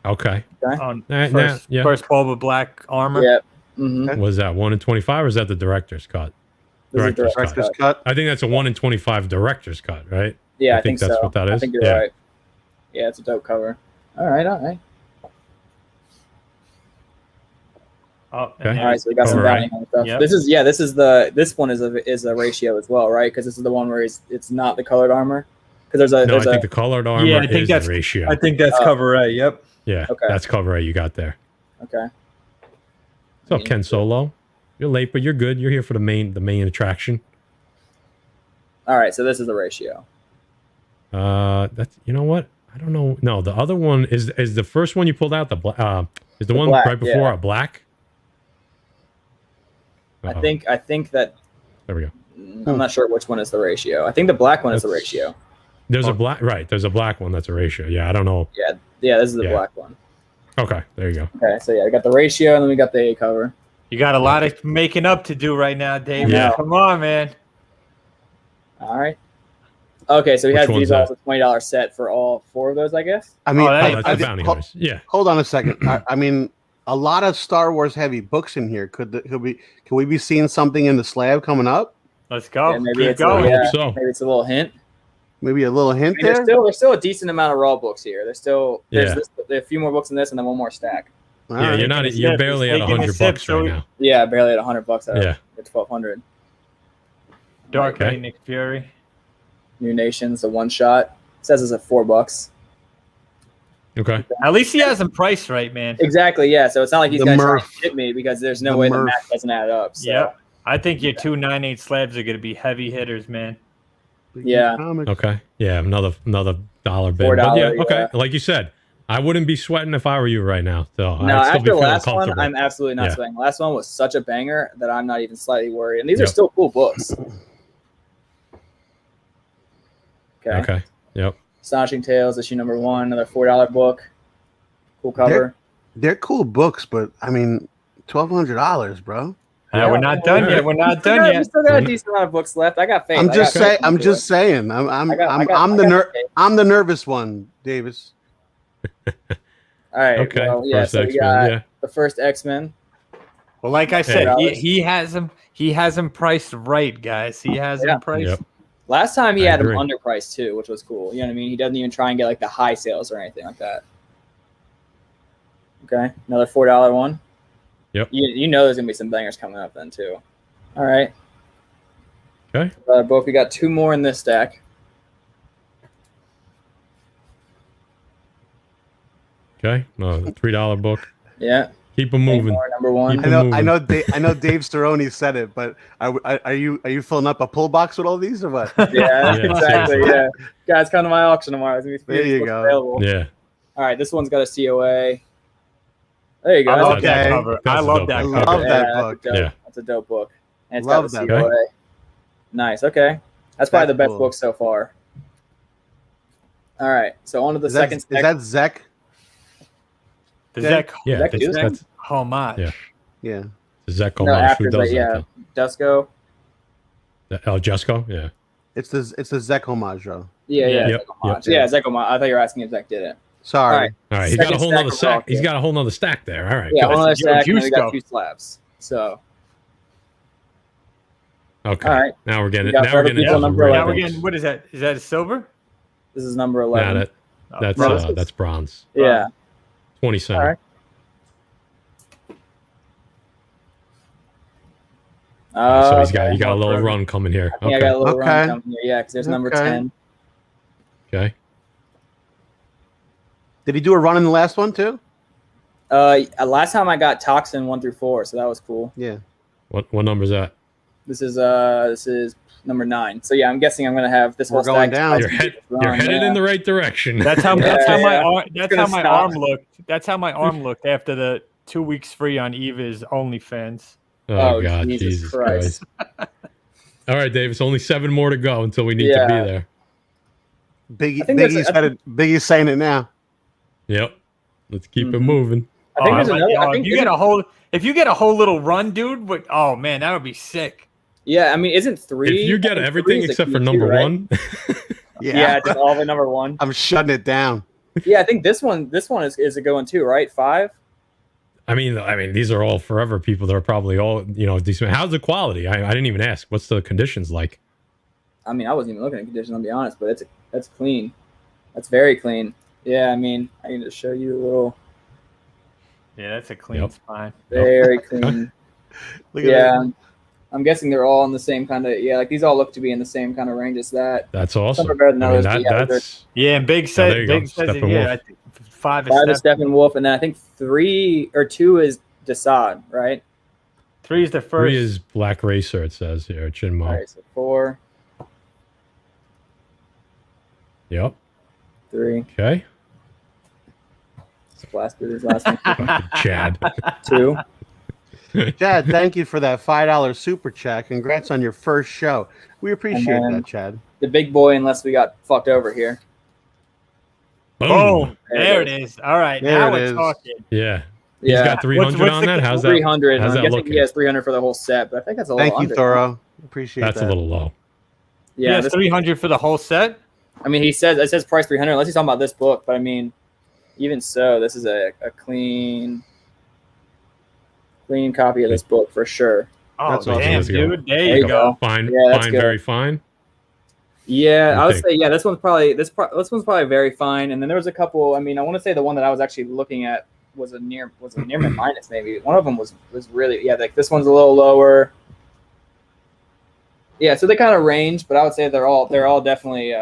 Okay. On Nah, first, yeah. first Boba Black armor. Yeah. Mm-hmm. Was that 1 in 25 or is that the director's cut? Director's Director's cut. cut. I think that's a 1 in 25 director's cut, right? Yeah, I I think think that's so. what that I is. think you're Yeah. right. Yeah, it's a dope cover. All right, all right. Oh, Okay. and All right, so we got some Cover, bounty right? hunter stuff. Yep. This one is a ratio as well, right? Because this is the one where it's not the colored armor. Because No, I think the colored armor Yeah, I think is that's- the ratio. I think that's Oh. cover A. Yep. Yeah, Okay. that's cover A you got there. okay. What's up, Ken Solo? You're late, but you're good. You're here for the main attraction. All right, so this is the ratio. That's, you know what? I don't know. No, the other one is the first one you pulled out. Is the one black, right before yeah. a black? I Uh-oh. think that There we go. I'm not sure which one is the ratio. I think the black one is the That's- ratio. There's a black, right? There's a black one that's a ratio. Yeah, I don't know. Yeah, this is the Yeah. black one. Okay, there you go. Okay, so yeah, we got the ratio and then we got the A cover. You got a lot of making up to do right now, Dave. Yeah. Come on, man. All right. Okay, so we Which have one's these all that? a $20 set for all 4 of those, I guess. I mean, Oh, that- Oh, that's the bounty hunters. Yeah. hold on a second. I mean, a lot of Star Wars heavy books in here. Could we be seeing something in the slab coming up? Let's go. Yeah, maybe Keep it's going. I yeah, hope so. maybe it's a little hint. Maybe a little hint I mean, there. there's still a decent amount of raw books here. There's Yeah. a few more books in this and then one more stack. All Yeah, right. you're not. Taking a You're sip. barely He's at taking a 100 sip, bucks so right we- now. Yeah, barely at $100 out of Yeah. the 1,200. Dark Okay. Knight, Nick Fury. New Nations, a one shot. It says it's at $4. Okay. At least he has them priced right, man. Exactly, yeah. So it's not like he's The gonna try Murph. to hit me because there's no The way the Murph. math doesn't add up. So. Yeah. I think your 298 slabs are going to be heavy hitters, man. Yeah. Comics. Okay. Yeah. Another dollar bin. $4, But yeah. Okay. yeah. Like you said, I wouldn't be sweating if I were you right now. So No, I'd still be after the feeling last one, comfortable. I'm absolutely not Yeah. sweating. Last one was such a banger that I'm not even slightly worried. And these are Yep. still cool books. Okay. Okay. Yep. Astonishing Tales, issue number 1, another $4 book. Cool cover. They're cool books, but I mean, $1,200, bro. Yeah, we're not done yet. We're not done We yet. still got a decent amount of books left. I got faith. I'm I just got saying. faith I'm into just it. saying. I'm the nervous one, Davis. All right. Okay. Well, yeah. First So we X-Men, got yeah. the first X-Men. Well, like I said, Hey. he has them priced right, guys. He has Yeah. them priced. Yep. Last time he I had them agree. underpriced too, which was cool. You know what I mean? He doesn't even try and get like the high sales or anything like that. Okay, another $4 one. Yep. You know there's gonna be some bangers coming up then too. All right. Okay. Both we got 2 more in this stack. Okay. No, the $3 book. Yeah. Keep them Any moving. more, number 1. Keep I know. I moving. know. I know. Dave Cerrone said it, but are you filling up a pull box with all these or what? Yeah, Yeah, exactly. seriously. Yeah. Guys, come to my auction tomorrow. There's gonna be There you books go. available. Yeah. All right, this one's got a COA. There you go. I love Okay. that cover. That's I a love dope that book. cover. Love that that's book. a dope- Yeah. That's a dope book. And it's Love got that the book. COA. Nice. Okay. That's probably the That's best cool. book so far. All right. So on to the Is second that, is that Zek? Does that Yeah. Zach That's, Dusk? that's homage? Yeah. Yeah. Zach No, Homage. after Who does that, yeah. that? Dusko. Though? Oh, Jesco? Yeah. It's the Zek homage, though. Yeah, Yeah. yeah. Yep, Zach Homage. yep. Yeah, Zach Homage. I thought you were asking if Zach did it. Sorry. All right. All right. He's got a Second whole stack nother of stack. rock, He's yeah. got a whole nother stack there. All right. Yeah, good. one other stack, and then we Juice got go. 2 slabs. So, Okay. all right. Now we're getting We got now we're other getting people, into the number real 11. Now we're books. getting, what is that? Is that a silver? This is number Nah, 11. Bronze. that's bronze. Yeah. 20 cent. All right. So he's got Okay. you got a little run coming here. I think I Okay. got a little Okay. run coming here. Yeah, because there's number Okay. 10. Okay. Did he do a run in the last one too? Last time I got Toxin 1 through 4, so that was cool. Yeah. What number is that? This is number 9. So yeah, I'm guessing I'm gonna have this We're whole going stack. down. You're headed in the right direction. That's how my stop. arm looked. That's how my arm looked after the 2 weeks free on Eva's OnlyFans. Oh, God, Jesus Christ. All right, Dave, it's only 7 more to go until we need to be there. Biggie's saying it now. Yep. Let's keep it moving. I think there's another. I think if you get a whole little run, dude. But oh man, that would be sick. Yeah, I mean, isn't 3? If you get everything except for number 1. Yeah, just all the number 1. I'm shutting it down. Yeah, I think this one is a good one too, right? 5. I mean, these are all forever people. They're probably all, decent. How's the quality? I didn't even ask. What's the conditions like? I mean, I wasn't even looking at conditions, I'll be honest, but that's clean. That's very clean. Yeah, I mean, I can just show you a little. Yeah, that's a clean spine. Very clean. Look at that. I'm guessing they're all in the same kind of, like these all look to be in the same kind of range as that. That's awesome. Some are better than others. And Big says, I think 5 is Steppenwolf, and then I think 3 or 2 is Desaad, right? 3 is the first. 3 is Black Racer, it says here, Chinmo. All right, so 4. Yep. 3. Okay. Blast through this last one. Chad. 2. Chad, thank you for that $5 super chat. Congrats on your first show. We appreciate that, Chad. The big boy, unless we got fucked over here. Boom. There it is. All right. Now we're talking. Yeah. He's got 300 on that. How's that? 300. How's I'm that guessing he has 300 for the whole set, but I think that's a little Thank you, under. Thoro. Appreciate that. That's a little low. Yeah, that's 300 for the whole set. I mean, it says price 300 unless he's talking about this book, but I mean, even so, this is a clean copy of this book for sure. Oh, that's damn, awesome. dude. There you go. Fine. Yeah, fine. Very fine. Yeah, I would say this one's probably very fine. And then there was a couple. I mean, I want to say the one that I was actually looking at was a near minus maybe. One of them was really like this one's a little lower. Yeah, so they kind of range, but I would say they're all definitely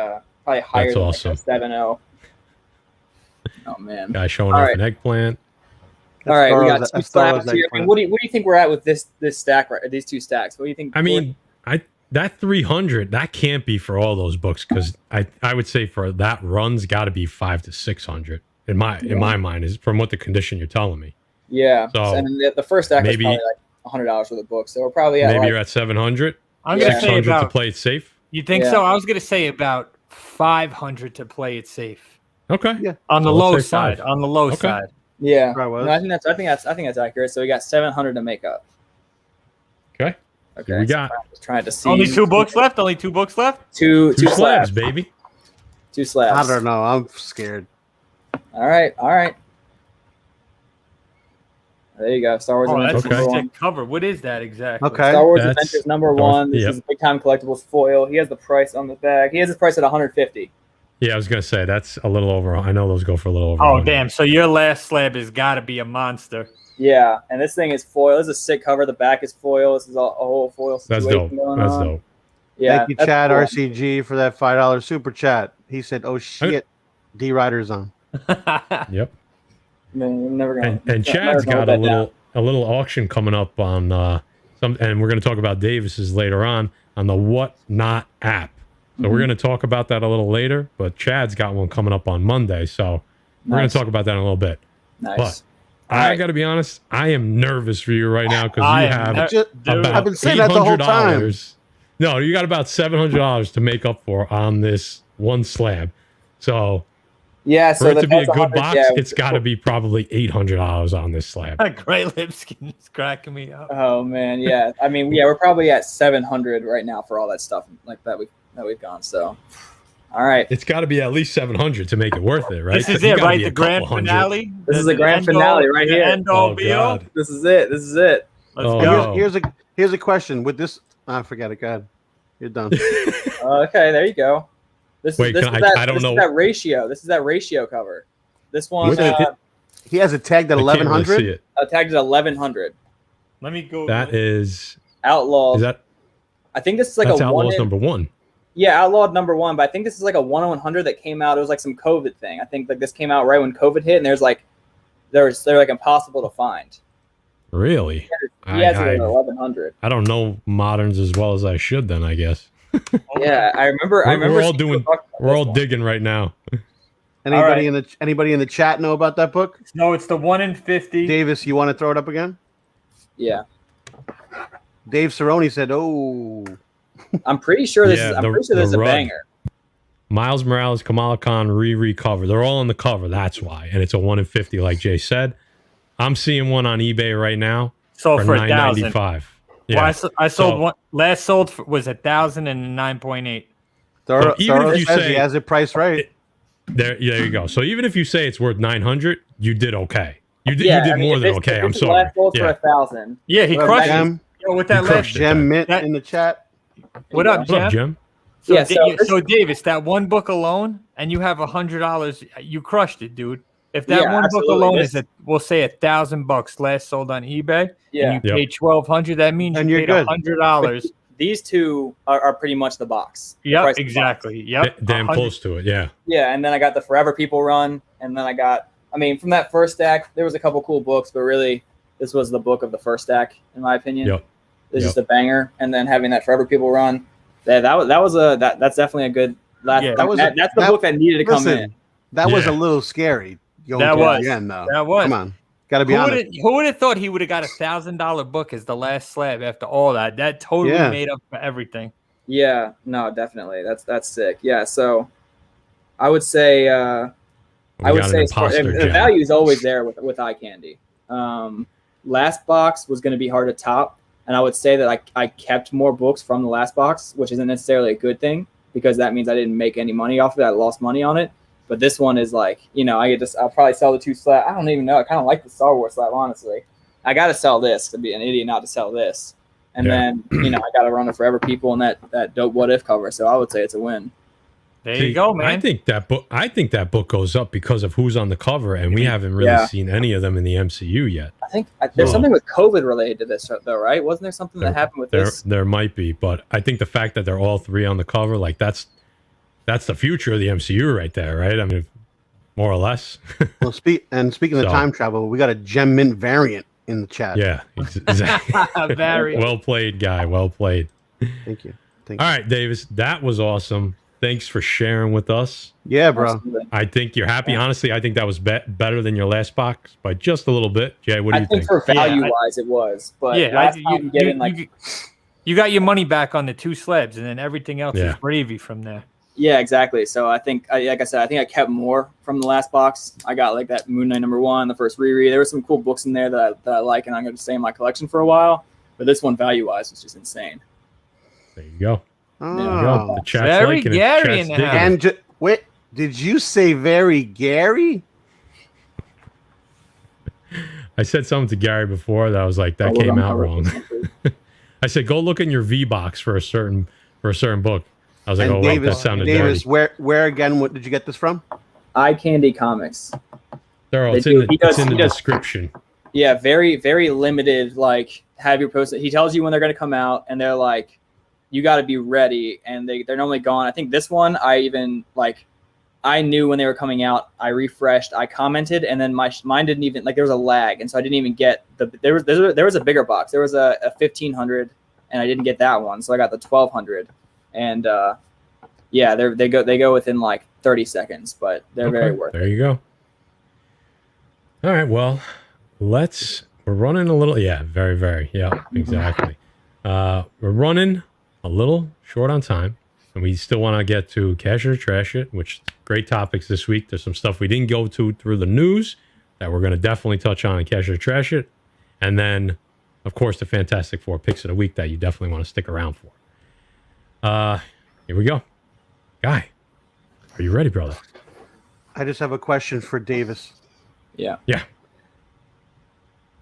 probably higher than awesome. 7.0. Oh man, Guy showing off an eggplant. All right, we got 2 slabs here. I mean, what do you think we're at with this stack? Right, these 2 stacks. What do you think? I mean, that 300 that can't be for all those books because I would say for that run's got to be 500 to 600 in my mind is from what the condition you're telling me. Yeah. So and the first stack was probably like $100 for the book, so we're probably at you're at 700. I'm gonna say 600 to play it safe. You think so? I was gonna say about 500 to play it safe. Okay. Yeah. On the low side. On the low side. Yeah. No, I think that's accurate. So we got 700 to make up. Okay. Okay. We got trying to see. Only 2 books left. Only 2 books left. Two slabs, baby. 2 slabs. I don't know. I'm scared. All right. There you go. Star Wars Adventures that's number a 1. cover. What is that exactly? Okay. Star Wars Adventures number 1. This Yep. is Big Time Collectibles foil. He has the price on the bag. He has his price at $150. Yeah, I was gonna say that's a little over. I know those go for a little over. Oh 100. damn! So your last slab has got to be a monster. Yeah, and this thing is foil. This is a sick cover. The back is foil. This is a whole foil That's situation dope. going That's on. dope. Yeah, Thank you, Chad RCG, for that $5 super chat. He said, "Oh shit, D Rider's on." Yep. Man, I'm never gonna. And Chad's got a little auction coming up on some, and we're going to talk about Davis's later on the Whatnot app. So we're going to talk about that a little later, but Chad's got one coming up on Monday, so we're going to talk about that in a little bit. Nice. But I got to be honest, I am nervous for you right now because you have about I've been saying that the whole time. $800. No, you got about $700 to make up for on this one slab. So yeah, for it to be a good box, it's got to be probably $800 on this slab. Gray Lipskin is cracking me up. Oh man, yeah. I mean, yeah, we're probably at 700 right now for all that stuff like that we've gone. So, all right, it's got to be at least 700 to make it worth it, right? This is it, right? The grand finale. This is the grand finale right here. End all be all. This is it. Let's go. No. Here's a question. With this, I forget it. Go ahead. You're done. Okay, there you go. Wait, I don't know. This is that ratio. This is that ratio cover. This one. He has it tagged at 1100. Really tagged at 1100. Let me go. That is Outlaw. Is that? I think this is like that's a Outlaws number 1. Yeah, Outlawed number 1, but I think this is like a 1/100 that came out. It was like some COVID thing. I think like this came out right when COVID hit, and they're like impossible to find. Really? He has it at 1100. I don't know moderns as well as I should. Then I guess. Yeah, I remember. We're all seeing doing. people talk about We're this all one. digging right now. Anybody in the chat know about that book? No, it's the 1 in 50. Davis, you want to throw it up again? Yeah, Dave Cerrone said, "Oh, I'm pretty sure this Yeah, is. I'm pretty sure this is a Rud. banger. Miles Morales, Kamala Khan, Riri cover. They're all on the cover. That's why, and it's a 1 in 50, like Jay said. I'm seeing one on eBay right now Sold for $9.95. $1,000. Yeah, Well, I sold one. Last was 1,000 and 9.8. So even if you says say- he has it priced right." there you go. So even if you say it's worth 900, you did okay. You did Yeah, more than okay. I'm sorry. Last sold for Yeah. 1,000. Yeah, he What up, crushed it. Gem? Yo, with that You last. crushed it. Gem Mint That- in the chat. What up, What's up, Jim? Jim? So, Yeah, so Davis, that one book alone, and you have $100, you crushed it, dude. If that Yeah, one book absolutely. alone This- is we'll say $1,000 last sold on eBay, Yeah. and you paid $1,200, that means And you you're paid good. $100. These two are pretty much the box. The Yep, price of the box. exactly. Yep, Damn 100. close to it. Yeah. Yeah, and then I got the Forever People run, and then I got. I mean, from that first stack, there was a couple cool books, but really, this was the book of the first stack, in my opinion. Yep. It's just a banger, and then having that Forever People run, that's definitely a good. That's the book that needed to come in. That was Yeah. a little scary. Going That to was. the end, though. That was. Come on, got to be honest. Who would have thought he would have got $1,000 book as the last slab after all that? That totally Yeah. made up for everything. Yeah, no, definitely. That's sick. Yeah, so I would say We got an imposter the gem. value is always there with eye candy. Last box was going to be hard to top, and I would say that I kept more books from the last box, which isn't necessarily a good thing because that means I didn't make any money off of it. I lost money on it. But this one is like, I'll probably sell the 2 slab. I don't even know. I kind of like the Star Wars slab, honestly. I got to sell this to be an idiot not to sell this. And then, I got to run the Forever People and that dope What If cover. So I would say it's a win. There you go, man. I think that book goes up because of who's on the cover, and we haven't really seen any of them in the MCU yet. I think there's something with COVID related to this, though, right? Wasn't there something that happened with this? There might be, but I think the fact that they're all 3 on the cover, like that's the future of the MCU right there, right? I mean, more or less. Well, speaking of time travel, we got a Gem Mint variant in the chat. Yeah, exactly. Very. Well played, guy. Well played. Thank you. All right, Davis, that was awesome. Thanks for sharing with us. Yeah, bro. Absolutely. I think you're happy. Honestly, I think that was better than your last box by just a little bit. Jay, what do you think? For value-wise, it was. But you got your money back on the 2 slabs, and then everything else is gravy from there. Yeah, exactly. So I think, like I said, I think I kept more from the last box. I got like that Moon Knight #1, the first reread. There were some cool books in there that I like, and I'm going to stay in my collection for a while. But this one, value-wise, was just insane. There you go. Oh. There you go. The chat's Very liking it. Gary Chat's in the digging house. it. And wait, did you say very Gary? I said something to Gary before that I was like, that came out wrong. I said, go look in your V box for a certain book. I was like, And oh, wait, that sounded Davis, dirty. where again? What did you get this from? Eye Candy Comics. Daryl, it's They in do. the, He does- it's in he the does- description. Yeah, very, very limited. Like, have your post. He tells you when they're going to come out, and they're like, you got to be ready. And they're normally gone. I think this one, I knew when they were coming out. I refreshed, I commented, and then mine didn't even there was a lag, and so I didn't even get there was a bigger box. There was a 1500, and I didn't get that one, so I got the 1200, and they go within like 30 seconds, but they're very worth it. There you go. All right, well, we're running a little, very, very, exactly. We're running a little short on time, and we still want to get to Cash It or Trash It, which great topics this week. There's some stuff we didn't go to through the news that we're going to definitely touch on in Cash It or Trash It. And then, of course, the Fantastic Four picks of the week that you definitely want to stick around for. Here we go. Guy, are you ready, brother? I just have a question for Davis. Yeah.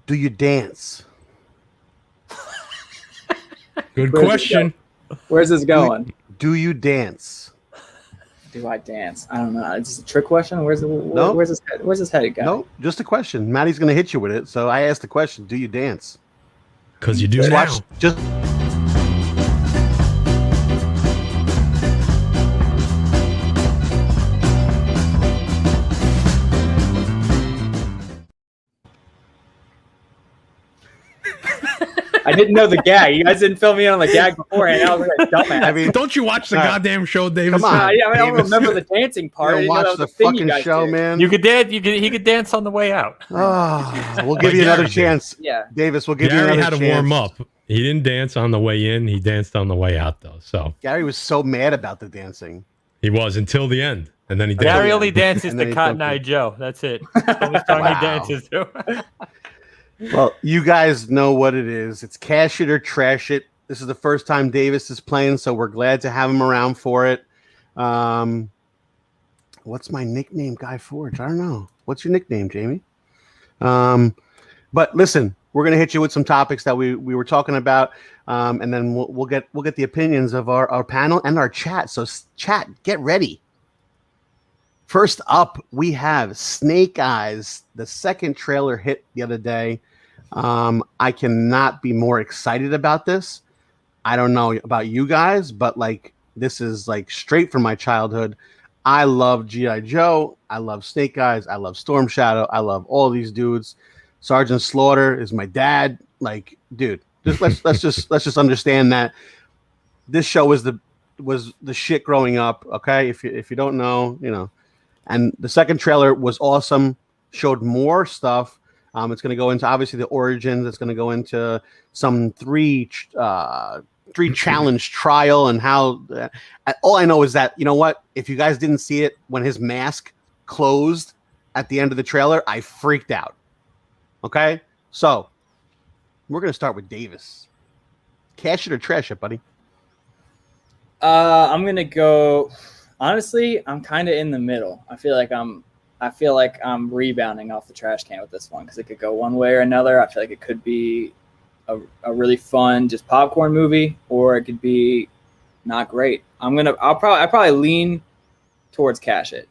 Do you dance? Good Where's question. Where's this going? Do you dance? Do I dance? I don't know. It's just a trick question. Where's No. Where's this headed, guy? No, just a question. Maddie's going to hit you with it, so I asked the question. Do you dance? Because you do Just now. watch. Just I didn't know the gag. You guys didn't fill me in on the gag beforehand. I was like a dumbass. I mean, Don't you watch the goddamn show, Davis? Come on. I don't Davis. remember the dancing part. I You didn't know that watch was the a thing you fucking guys show, did. man. You could dance. He could dance on the way out. Oh, we'll Like give you another Gary did. chance. Yeah. Davis, we'll give you Gary another had to chance. warm up. He didn't dance on the way in. He danced on the way out, though. So Gary was so mad about the dancing. he was until the end, and then he danced. Gary only dances And then to he Cotton took Eye it. Joe. That's it. That's the only song Wow. he dances to. Well, you guys know what it is. It's cash it or trash it. This is the first time Davis is playing, so we're glad to have him around for it. What's my nickname, Guy Forge? I don't know. What's your nickname, Jamie? But listen, we're gonna hit you with some topics that we were talking about, and then we'll get the opinions of our panel and our chat. So chat, get ready. First up, we have Snake Eyes. The second trailer hit the other day. I cannot be more excited about this. I don't know about you guys, but like this is like straight from my childhood. I love G.I. Joe. I love Snake Eyes. I love Storm Shadow. I love all these dudes. Sergeant Slaughter is my dad. Like, dude, let's just understand that this show was the shit growing up. Okay, if you don't know, you know. And the second trailer was awesome. Showed more stuff. It's going to go into obviously the origins. It's going to go into some three challenge trial and how. All I know is that, you know what? If you guys didn't see it when his mask closed at the end of the trailer, I freaked out. Okay, so we're going to start with Davis. Cash it or trash it, buddy. I'm gonna go. Honestly, I'm kind of in the middle. I feel like I'm rebounding off the trash can with this one because it could go one way or another. I feel like it could be a really fun, just popcorn movie, or it could be not great. I'll probably lean towards cash it.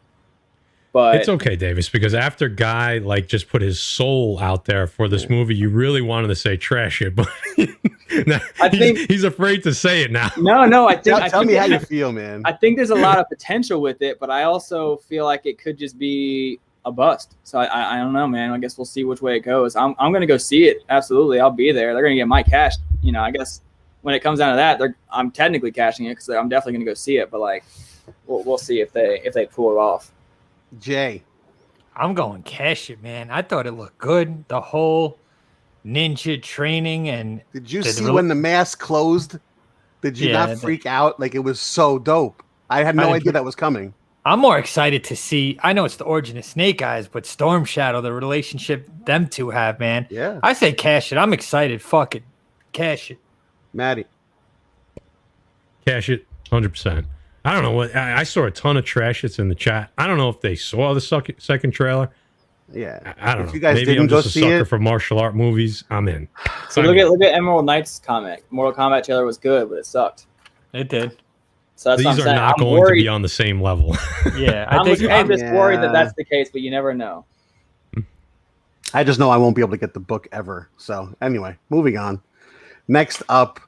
But It's okay, Davis, because after Guy like just put his soul out there for this movie, you really wanted to say trash it, but now, he's afraid to say it now. No. I think Tell me how you feel, man. I think there's a lot of potential with it, but I also feel like it could just be a bust. So I don't know, man. I guess we'll see which way it goes. I'm gonna go see it. Absolutely, I'll be there. They're gonna get my cash. You know, I guess when it comes down to that, I'm technically cashing it because I'm definitely gonna go see it. But like, we'll see if they pull it off. Jay. I'm going cash it, man. I thought it looked good. The whole ninja training and Did you see when the mask closed? Did you not freak out? Like, it was so dope. I had no idea that was coming. I'm more excited to see. I know it's the origin of Snake Eyes, but Storm Shadow, the relationship them two have, man. Yeah. I say cash it. I'm excited. Fuck it. Cash it. Maddie. Cash it, 100%. I don't know what I saw a ton of trash hits in the chat. I don't know if they saw the second trailer. Yeah. I don't know. If you guys Maybe didn't I'm go just a see sucker it. for martial art movies. I'm in. So look at Emerald Knight's comment. Mortal Kombat trailer was good, but it sucked. It did. So that's what These I'm are saying. not I'm going worried. to be on the same level. Yeah, I'm just worried that Yeah. that's the case, but you never know. I just know I won't be able to get the book ever. So anyway, moving on. Next up,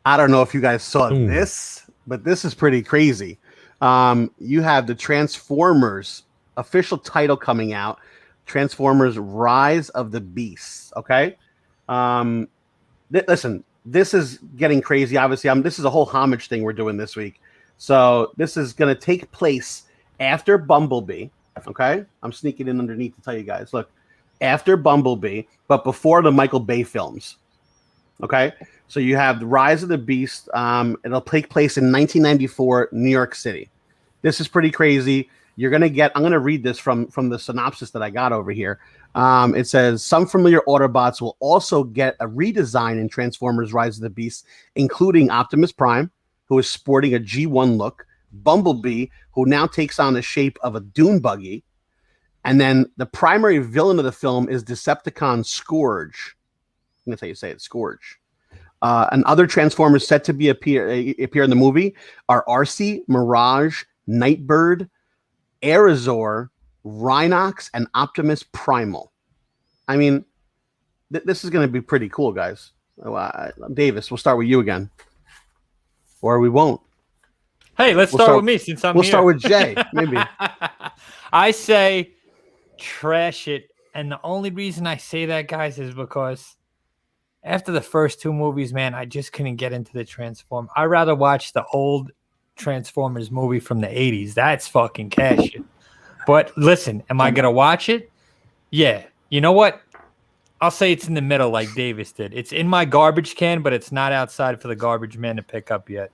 I don't know if you guys saw this, but this is pretty crazy. You have the Transformers official title coming out, Transformers Rise of the Beasts. Okay. Listen, this is getting crazy. Obviously, this is a whole homage thing we're doing this week. So this is going to take place after Bumblebee. Okay. I'm sneaking in underneath to tell you guys, look, after Bumblebee, but before the Michael Bay films. Okay. So you have the Rise of the Beast. It'll take place in 1994, New York City. This is pretty crazy. You're going to get, I'm going to read this from the synopsis that I got over here. It says, some familiar Autobots will also get a redesign in Transformers Rise of the Beast, including Optimus Prime, who is sporting a G1 look, Bumblebee, who now takes on the shape of a dune buggy, and then the primary villain of the film is Decepticon Scourge. I'm going to tell you say it, Scourge. And other Transformers set to appear in the movie are Arcee, Mirage, Nightbird, Arizor, Rhinox, and Optimus Primal. I mean, this is going to be pretty cool, guys. Davis, we'll start with you again. Or we won't. Hey, let's start with me since I'm here. We'll start with Jay, maybe. I say trash it. And the only reason I say that, guys, is because after the first two movies, man, I just couldn't get into the Transform. I'd rather watch the old Transformers movie from the 80s. That's fucking cash. But listen, am I going to watch it? Yeah. You know what? I'll say it's in the middle like Davis did. It's in my garbage can, but it's not outside for the garbage man to pick up yet.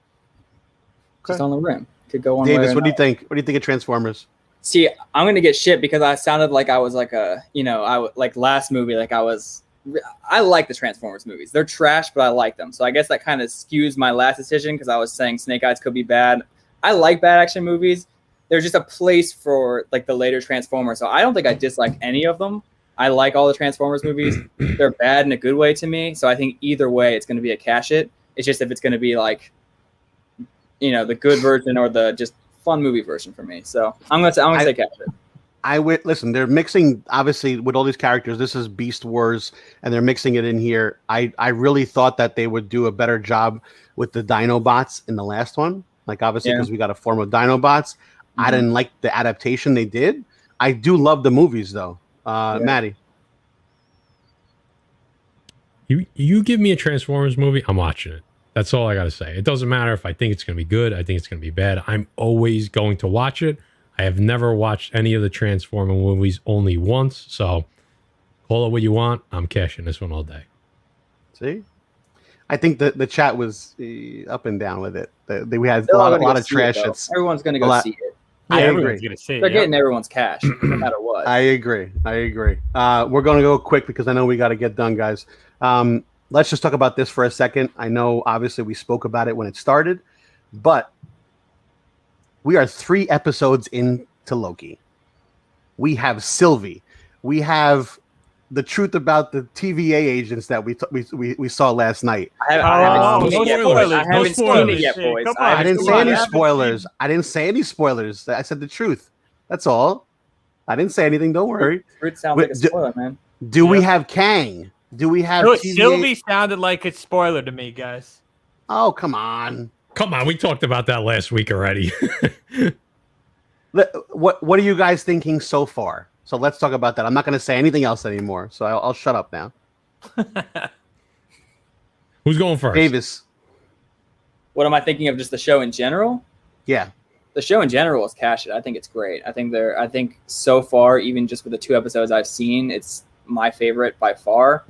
Just on the rim. Could go on. Davis, what do you think? What do you think of Transformers? See, I'm gonna get shit because I sounded like I was like like last movie, like I like the Transformers movies. They're trash, but I like them. So I guess that kind of skews my last decision because I was saying Snake Eyes could be bad. I like bad action movies. There's just a place for like the later Transformers. So I don't think I dislike any of them. I like all the Transformers movies. They're bad in a good way to me. So I think either way, it's going to be a cash it. It's just if it's going to be like, the good version or the just fun movie version for me. So I'm gonna say cash it. I would listen. They're mixing obviously with all these characters. This is Beast Wars, and they're mixing it in here. I really thought that they would do a better job with the Dinobots in the last one. Like obviously because we got a form of Dinobots. I didn't like the adaptation they did. I do love the movies though. Maddie, you give me a Transformers movie, I'm watching it. That's all I got to say. It doesn't matter if I think it's going to be good. I think it's going to be bad. I'm always going to watch it. I have never watched any of the Transformer movies only once. So call it what you want. I'm cashing this one all day. See? I think the chat was up and down with it. We had a lot of trash. Everyone's going to go see it. Yeah, I everyone's agree. gonna see it. They're getting everyone's cash, no matter what. I agree. We're going to go quick because I know we got to get done, guys. Let's just talk about this for a second. I know, obviously, we spoke about it when it started, but we are 3 episodes into Loki. We have Sylvie. We have the truth about the TVA agents that we saw last night. I haven't seen it yet, Hey, boys. come on. I didn't say any spoilers. I didn't say any spoilers. I said the truth. That's all. I didn't say anything. Don't worry. It sounds like a spoiler, man. Do we have Kang? Do we have TVA? Sylvie sounded like a spoiler to me, guys. Oh, come on. Come on, we talked about that last week already. What are you guys thinking so far? So let's talk about that. I'm not going to say anything else anymore, so I'll shut up now. Who's going first? Davis. What am I thinking of? Just the show in general? Yeah. The show in general is cash it. I think it's great. I think so far, even just with the 2 episodes I've seen, it's my favorite by far.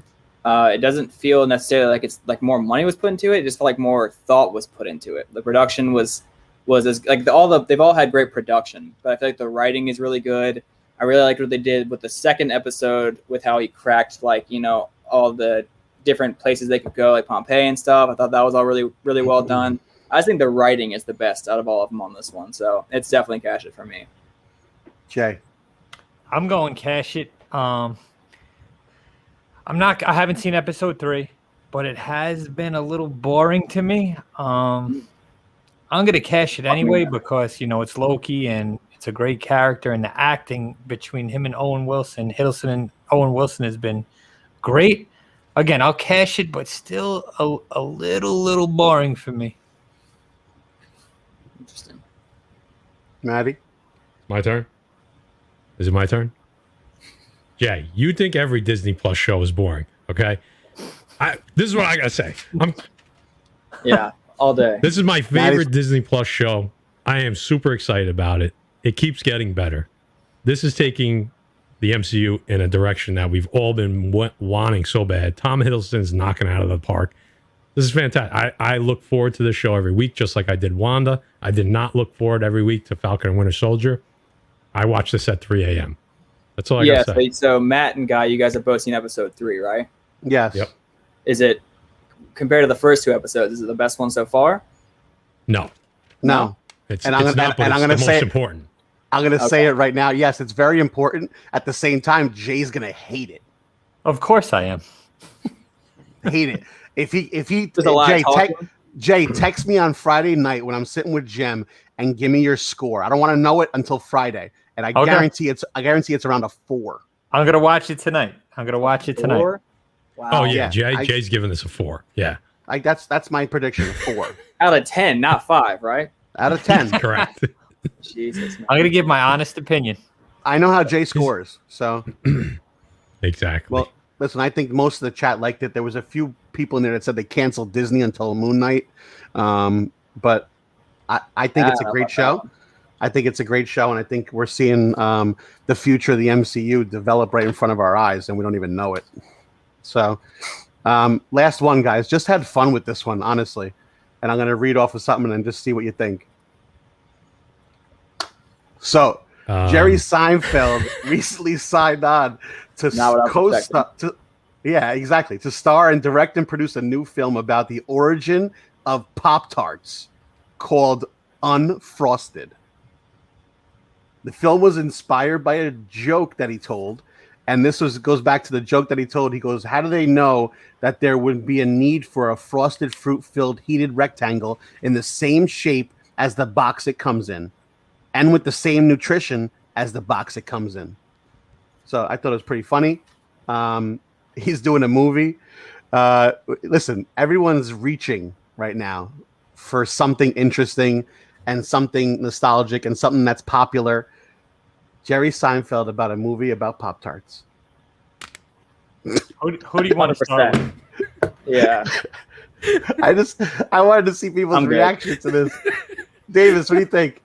It doesn't feel necessarily like it's like more money was put into it. It just felt like more thought was put into it. The production was as like they've all had great production, but I feel like the writing is really good. I really liked what they did with the second episode with how he cracked all the different places they could go, like Pompeii and stuff. I thought that was all really, really well done. I think the writing is the best out of all of them on this one, so it's definitely cash it for me. Jay. I'm going cash it. I haven't seen episode 3, but it has been a little boring to me. I'm going to cash it anyway because, it's Loki and it's a great character, and the acting between him and Hiddleston and Owen Wilson has been great. Again, I'll cash it, but still a little boring for me. Interesting. Maddie. My turn? Is it my turn? Jay, you think every Disney Plus show is boring, okay? This is what I gotta say. Yeah, all day. This is my favorite Disney Plus show. I am super excited about it. It keeps getting better. This is taking the MCU in a direction that we've all been wanting so bad. Tom Hiddleston's knocking out of the park. This is fantastic. I look forward to this show every week, just like I did Wanda. I did not look forward every week to Falcon and Winter Soldier. I watch this at 3 a.m. That's all I gotta say. So Matt and Guy, you guys have both seen episode 3, right? Yes. Yep. Is it, compared to the first 2 episodes, is it the best one so far? No. It's the most important. I'm going to say it right now. Yes, it's very important. At the same time, Jay's going to hate it. Of course I am. Hate it. If he There's a lot of talking. Jay, text me on Friday night when I'm sitting with Jem and give me your score. I don't want to know it until Friday. And I guarantee it's around a 4. I'm going to watch it tonight. 4? Wow. Oh yeah, Jay's giving this a 4. Yeah. That's my prediction, a 4. Out of 10, not 5, right? Out of 10. Correct. Jesus, man. I'm going to give my honest opinion. I know how Jay scores, so Exactly. well, listen, I think most of the chat liked it. There was a few people in there that said they canceled Disney until Moon Knight. But I think it's a great show. I think it's a great show, and I think we're seeing the future of the MCU develop right in front of our eyes, and we don't even know it. So, last one, guys. Just had fun with this one, honestly. And I'm going to read off of something and just see what you think. So, Jerry Seinfeld recently signed on to co-star. Yeah, exactly. To star and direct and produce a new film about the origin of Pop-Tarts called Unfrosted. The film was inspired by a joke that he told, and goes back to the joke that he told. He goes, "How do they know that there would be a need for a frosted fruit-filled heated rectangle in the same shape as the box it comes in, and with the same nutrition as the box it comes in?" So I thought it was pretty funny. He's doing a movie. Listen, everyone's reaching right now for something interesting and something nostalgic and something that's popular. Jerry Seinfeld about a movie about Pop-Tarts. Who do you want to start with? Yeah. I wanted to see people's reaction to this. Davis, what do you think?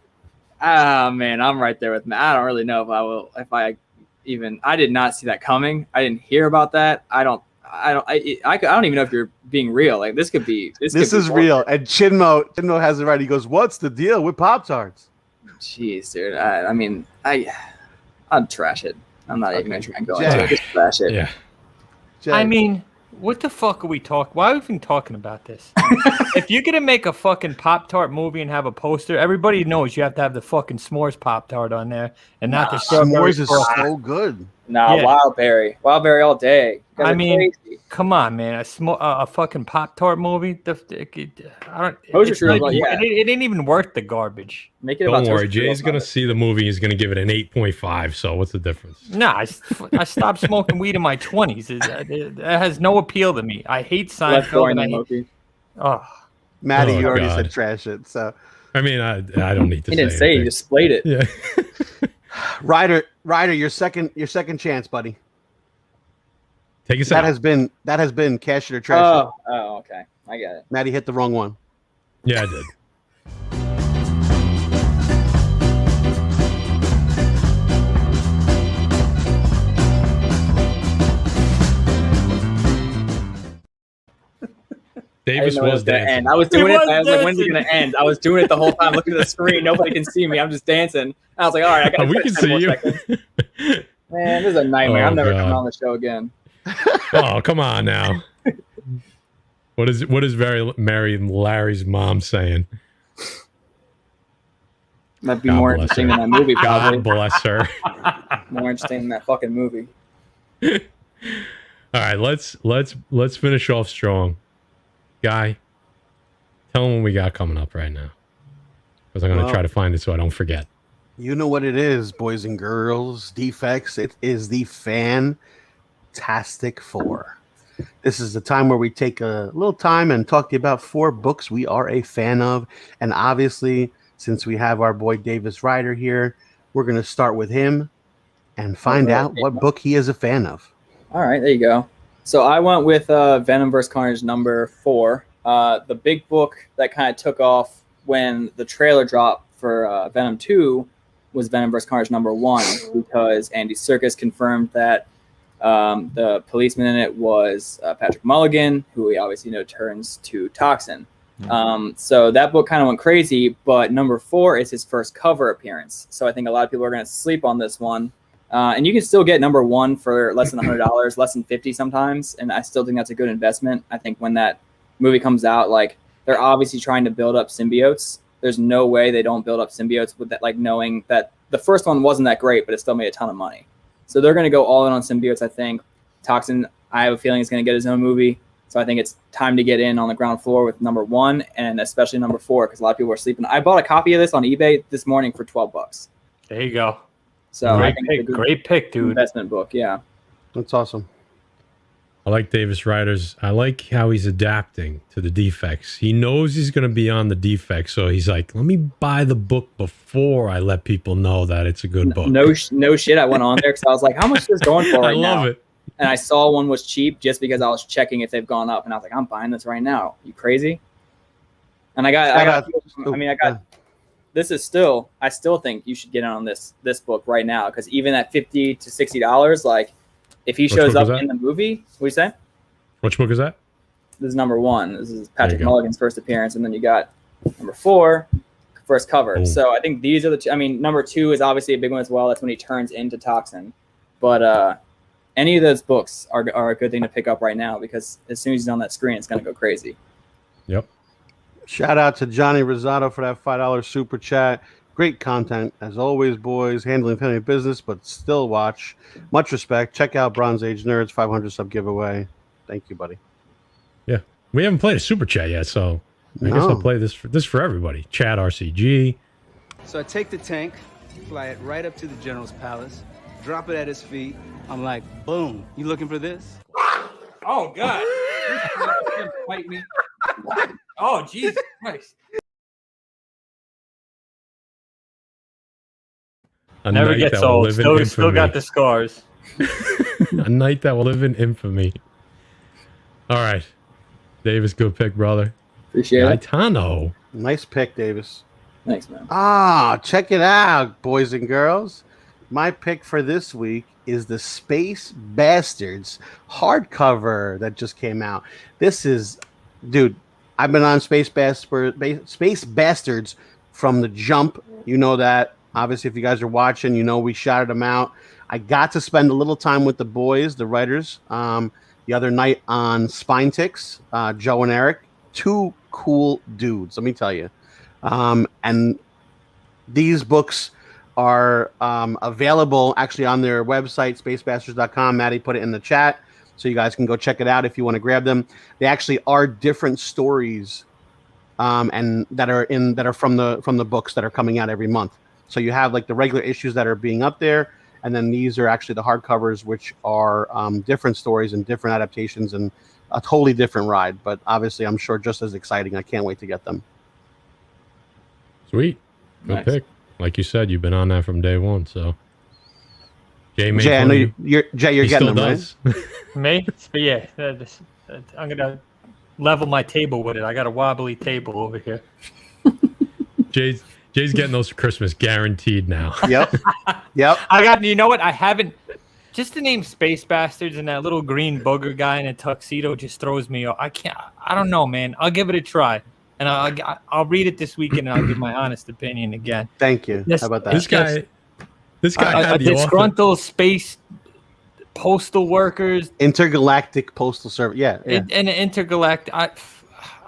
Man, I'm right there with Matt. I don't really know I did not see that coming. I didn't hear about that. I don't even know if you're being real. Like this could be. This is real. And Chinmo has it right. He goes, "What's the deal with Pop-Tarts?" Jeez, dude. I'd trash it. I'm not even gonna try and go into it. Just trash it. Yeah. I mean, what the fuck are we talking? Why are we even talking about this? If you're gonna make a fucking Pop-Tart movie and have a poster, everybody knows you have to have the fucking s'mores Pop-Tart on there, and not the strawberry. S'mores is so good. Wild berry all day. I mean, come on, man, a fucking Pop-Tart movie. It ain't even worth the garbage. Make it. Don't worry, Jay's gonna see the movie. He's gonna give it an 8.5. So what's the difference? Nah, I stopped smoking weed in my 20s. It has no appeal to me. I hate Seinfeld. Maddie, you already said trash it. So I mean, I don't need to. He didn't say. He just splayed it. Yeah. Ryder, your second chance, buddy. Take us that out. has been cash it or trash it. Oh, okay. I got it. Maddie hit the wrong one. Yeah, I did. Davis was dancing. I was doing it. I was like, when's it going to end? I was doing it the whole time, looking at the screen. Nobody can see me. I'm just dancing. I was like, all right, I got to we can see you. Man, this is a nightmare. I'm never coming on the show again. Oh, come on now. What is Mary Larry's mom saying? Might be more interesting than that movie, probably. God bless her. More interesting than that fucking movie. All right, let's finish off strong. Guy, tell them what we got coming up right now. Because I'm going to try to find it so I don't forget. You know what it is, boys and girls, defects. It is the Fantastic Four. This is the time where we take a little time and talk to you about 4 books we are a fan of. And obviously, since we have our boy Davis Ryder here, we're going to start with him and find out what book he is a fan of. All right, there you go. So I went with Venom vs. Carnage number 4. The big book that kind of took off when the trailer dropped for Venom 2 was Venom vs. Carnage number 1, because Andy Serkis confirmed that the policeman in it was Patrick Mulligan, who we obviously know turns to Toxin. So that book kind of went crazy, but number 4 is his first cover appearance. So I think a lot of people are going to sleep on this one. And you can still get number 1 for less than $100, less than $50 sometimes. And I still think that's a good investment. I think when that movie comes out, like, they're obviously trying to build up symbiotes. There's no way they don't build up symbiotes with that, like, knowing that the first one wasn't that great, but it still made a ton of money. So they're going to go all in on symbiotes, I think. Toxin, I have a feeling, is going to get his own movie. So I think it's time to get in on the ground floor with number 1 and especially number 4, because a lot of people are sleeping. I bought a copy of this on eBay this morning for $12. There you go. So great pick, dude. Investment book, yeah. That's awesome. I like Davis Ryder's. I like how he's adapting to the defects. He knows he's going to be on the defects, so he's like, let me buy the book before I let people know that it's a good book. No shit. I went on there because I was like, how much is this going for right now? I love it. and I saw one was cheap just because I was checking if they've gone up, and I was like, I'm buying this right now. You crazy? And I got. This is still. I still think you should get in on this book right now, because even at $50 to $60, like if he shows up in the movie, what do you say? Which book is that? This is number 1. This is Patrick Mulligan's first appearance, and then you got number 4, first cover. So I think these are the two. I mean, number 2 is obviously a big one as well. That's when he turns into Toxin. But any of those books are a good thing to pick up right now, because as soon as he's on that screen, it's going to go crazy. Yep. Shout out to Johnny Rosado for that $5 super chat. Great content as always, boys. Handling family business, but still watch. Much respect. Check out Bronze Age Nerds 500 sub giveaway. Thank you, buddy. Yeah, we haven't played a super chat yet, so I guess I'll play this for everybody. Chat RCG. So I take the tank, fly it right up to the general's palace, drop it at his feet. I'm like, boom. You looking for this? Oh God! Fight me. Oh, Jesus Christ. Never gets old. Still got the scars. A night that will live in infamy. All right. Davis, good pick, brother. Appreciate it. Gaetano. Nice pick, Davis. Thanks, man. Check it out, boys and girls. My pick for this week is the Space Bastards hardcover that just came out. This is, dude, I've been on Space Bastards from the jump. You know that. Obviously, if you guys are watching, you know we shouted them out. I got to spend a little time with the boys, the writers, the other night on Spine Ticks, Joe and Eric. 2 cool dudes, let me tell you. And these books are available actually on their website, spacebastards.com. Maddie put it in the chat, so you guys can go check it out if you want to grab them. They actually are different stories, and that are from the books that are coming out every month. So you have like the regular issues that are being up there, and then these are actually the hardcovers, which are different stories and different adaptations and a totally different ride. But obviously, I'm sure just as exciting. I can't wait to get them. Sweet. Good pick. Like you said, you've been on that from day one. So, Jay, I know you're getting them, does. Right? Me? But yeah, I'm going to level my table with it. I got a wobbly table over here. Jay's getting those for Christmas, guaranteed now. Yep. I got, you know what? I haven't, just the name Space Bastards and that little green booger guy in a tuxedo just throws me off. I don't know, man. I'll give it a try. And I'll read it this weekend, and I'll give my honest opinion again. Thank you. How about that? This guy had a disgruntled space postal workers, intergalactic postal service. Yeah. And an intergalactic. I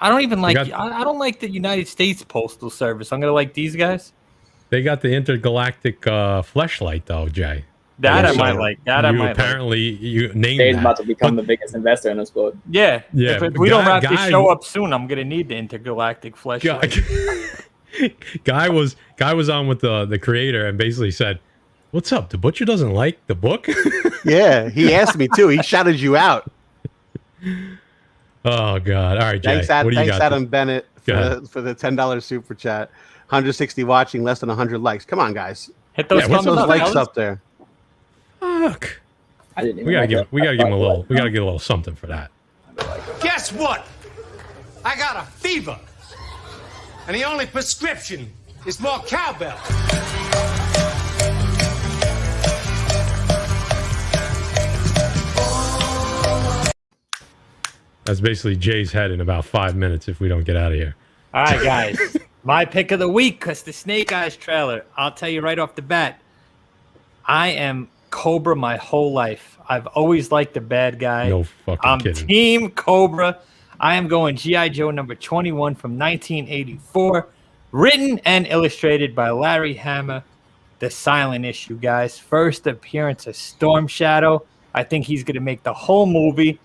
don't even like. I don't like the United States Postal Service. I'm gonna like these guys. They got the intergalactic fleshlight though, Jay. That I might like. You named Jay's that. about to become the biggest investor in this book. Yeah. If we don't have to show up soon, I'm gonna need the intergalactic fleshlight. Guy was on with the creator and basically said, "What's up? The butcher doesn't like the book." Yeah, he asked me too. He shouted you out. Oh God! All right, Jay. Thanks, Adam Bennett, for the $10 super chat. 160 watching, less than 100 likes. Come on, guys. Hit those likes up there. Fuck. We gotta give him a little something for that. Guess what? I got a fever, and the only prescription is more cowbell. That's basically Jay's head in about 5 minutes if we don't get out of here. All right, guys. My pick of the week, because the Snake Eyes trailer, I'll tell you right off the bat, I am Cobra my whole life. I've always liked the bad guy. No fucking kidding. Team Cobra. I am going G.I. Joe number 21 from 1984, written and illustrated by Larry Hama. The silent issue, guys. First appearance of Storm Shadow. I think he's going to make the whole movie.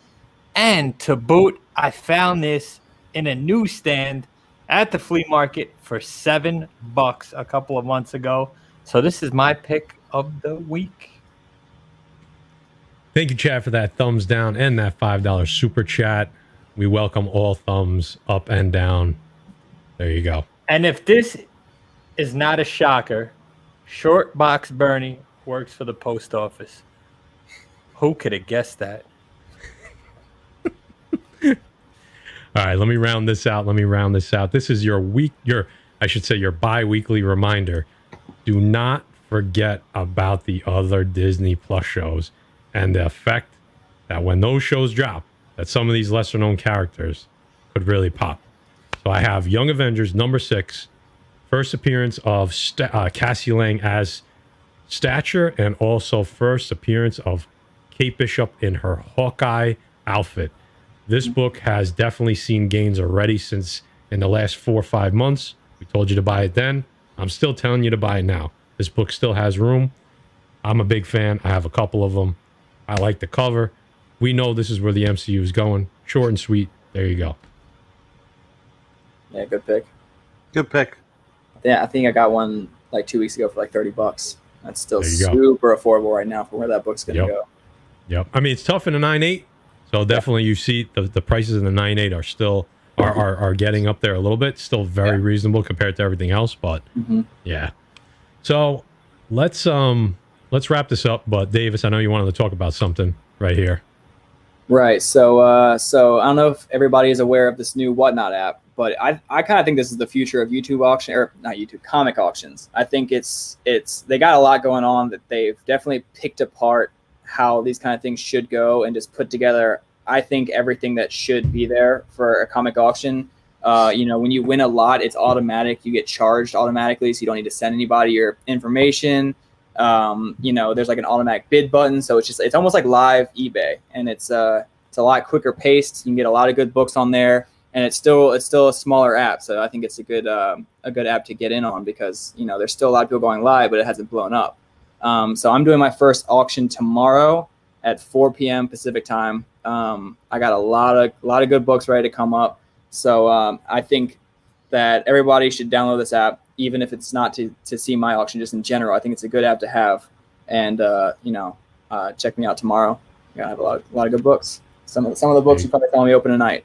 And to boot, I found this in a newsstand at the flea market for $7 a couple of months ago. So this is my pick of the week. Thank you, Chad, for that thumbs down and that $5 super chat. We welcome all thumbs up and down. There you go. And if this is not a shocker, Short Box Bernie works for the post office. Who could have guessed that? All right, let me round this out. This is your your bi-weekly reminder. Do not forget about the other Disney Plus shows and the effect that when those shows drop, that some of these lesser known characters could really pop. So I have Young Avengers #6, first appearance of Cassie Lang as Stature, and also first appearance of Kate Bishop in her Hawkeye outfit. This book has definitely seen gains already since in the last 4 or 5 months. We told you to buy it then. I'm still telling you to buy it now. This book still has room. I'm a big fan. I have a couple of them. I like the cover. We know this is where the MCU is going. Short and sweet. There you go. Yeah, good pick. Good pick. Yeah, I think I got one like 2 weeks ago for like $30. That's still There you go. super affordable right now for where that book's gonna Yep. go. Yep. I mean, it's tough in the 9.8. So definitely you see the prices in the 9.8 are still are getting up there a little bit. Still very reasonable compared to everything else, but yeah. So let's wrap this up. But Davis, I know you wanted to talk about something right here. Right. So I don't know if everybody is aware of this new Whatnot app, but I kind of think this is the future of YouTube auction, or not YouTube, comic auctions. I think it's they got a lot going on that they've definitely picked apart how these kind of things should go and just put together, I think, everything that should be there for a comic auction. When you win a lot, it's automatic. You get charged automatically, so you don't need to send anybody your information. There's like an automatic bid button, so it's almost like live eBay, and it's a lot quicker paced. You can get a lot of good books on there, and it's still a smaller app. So I think it's a good app to get in on, because there's still a lot of people going live, but it hasn't blown up. So I'm doing my first auction tomorrow at 4 p.m. Pacific time. I got a lot of good books ready to come up. So I think that everybody should download this app, even if it's not to see my auction, just in general. I think it's a good app to have. And check me out tomorrow. I'm gonna have a lot of good books. Some of the books you probably saw me open tonight.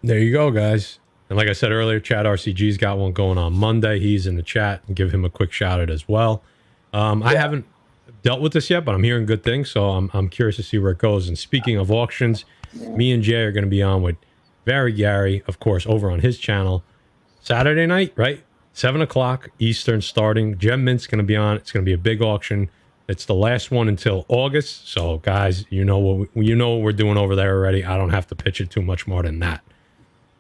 There you go, guys. And like I said earlier, Chad RCG's got one going on Monday. He's in the chat, and give him a quick shout out as well. I haven't dealt with this yet, but I'm hearing good things, so I'm curious to see where it goes. And speaking of auctions, me and Jay are going to be on with Very Gary, of course, over on his channel Saturday night, right? 7 o'clock Eastern starting. Gem Mint's going to be on. It's going to be a big auction. It's the last one until August. So, guys, you know what we're doing over there already. I don't have to pitch it too much more than that.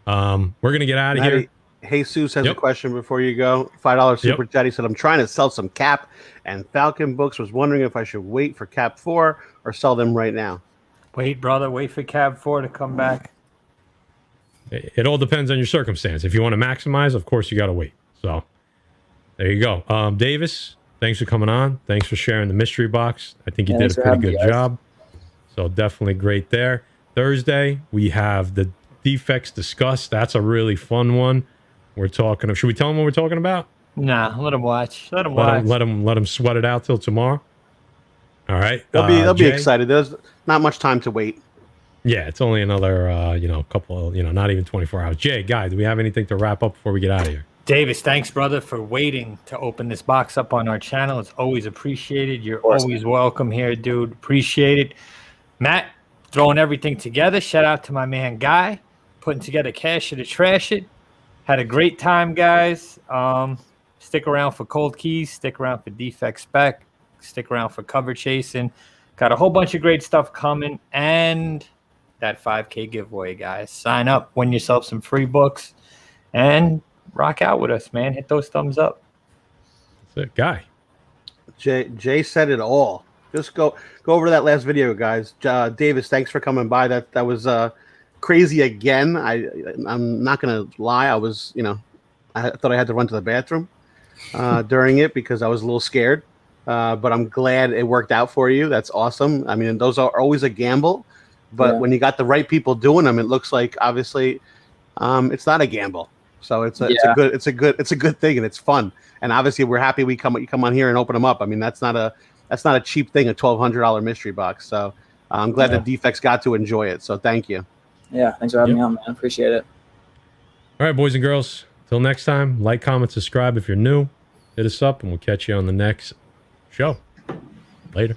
We're going to get out of here. Jesus has a question before you go. $5 super chat. He said, I'm trying to sell some Cap and Falcon books. Was wondering if I should wait for Cap 4 or sell them right now. Wait, brother. Wait for Cap 4 to come back. It all depends on your circumstance. If you want to maximize, of course, you got to wait. So there you go. Davis, thanks for coming on. Thanks for sharing the mystery box. I think you did a pretty good job. So definitely great there. Thursday, we have the defects discussed. That's a really fun one. We're talking. Should we tell them what we're talking about? Nah, let them watch. Let them sweat it out till tomorrow. All right. They'll be excited. There's not much time to wait. Yeah, it's only another couple, not even 24 hours. Jay, Guy, do we have anything to wrap up before we get out of here? Davis, thanks, brother, for waiting to open this box up on our channel. It's always appreciated. You're always welcome here, dude. Appreciate it. Matt, throwing everything together. Shout out to my man Guy, putting together Cash It or Trash It. Had a great time, guys. Stick around for Cold Keys. Stick around for Defect Spec. Stick around for Cover Chasing. Got a whole bunch of great stuff coming. And that 5K giveaway, guys. Sign up. Win yourself some free books. And rock out with us, man. Hit those thumbs up. That's it, Guy. Jay said it all. Just go over to that last video, guys. Davis, thanks for coming by. That was crazy again. I'm not gonna lie. I was, I thought I had to run to the bathroom during it because I was a little scared. But I'm glad it worked out for you. That's awesome. I mean, those are always a gamble, but when you got the right people doing them, it looks like obviously it's not a gamble. So it's a good thing, and it's fun. And obviously, we're happy you come on here and open them up. I mean, that's not a cheap thing, a $1,200 mystery box. So I'm glad the Defects got to enjoy it. So thank you. Yeah, thanks for having me on, man. Appreciate it. All right, boys and girls. Till next time, like, comment, subscribe if you're new. Hit us up, and we'll catch you on the next show. Later.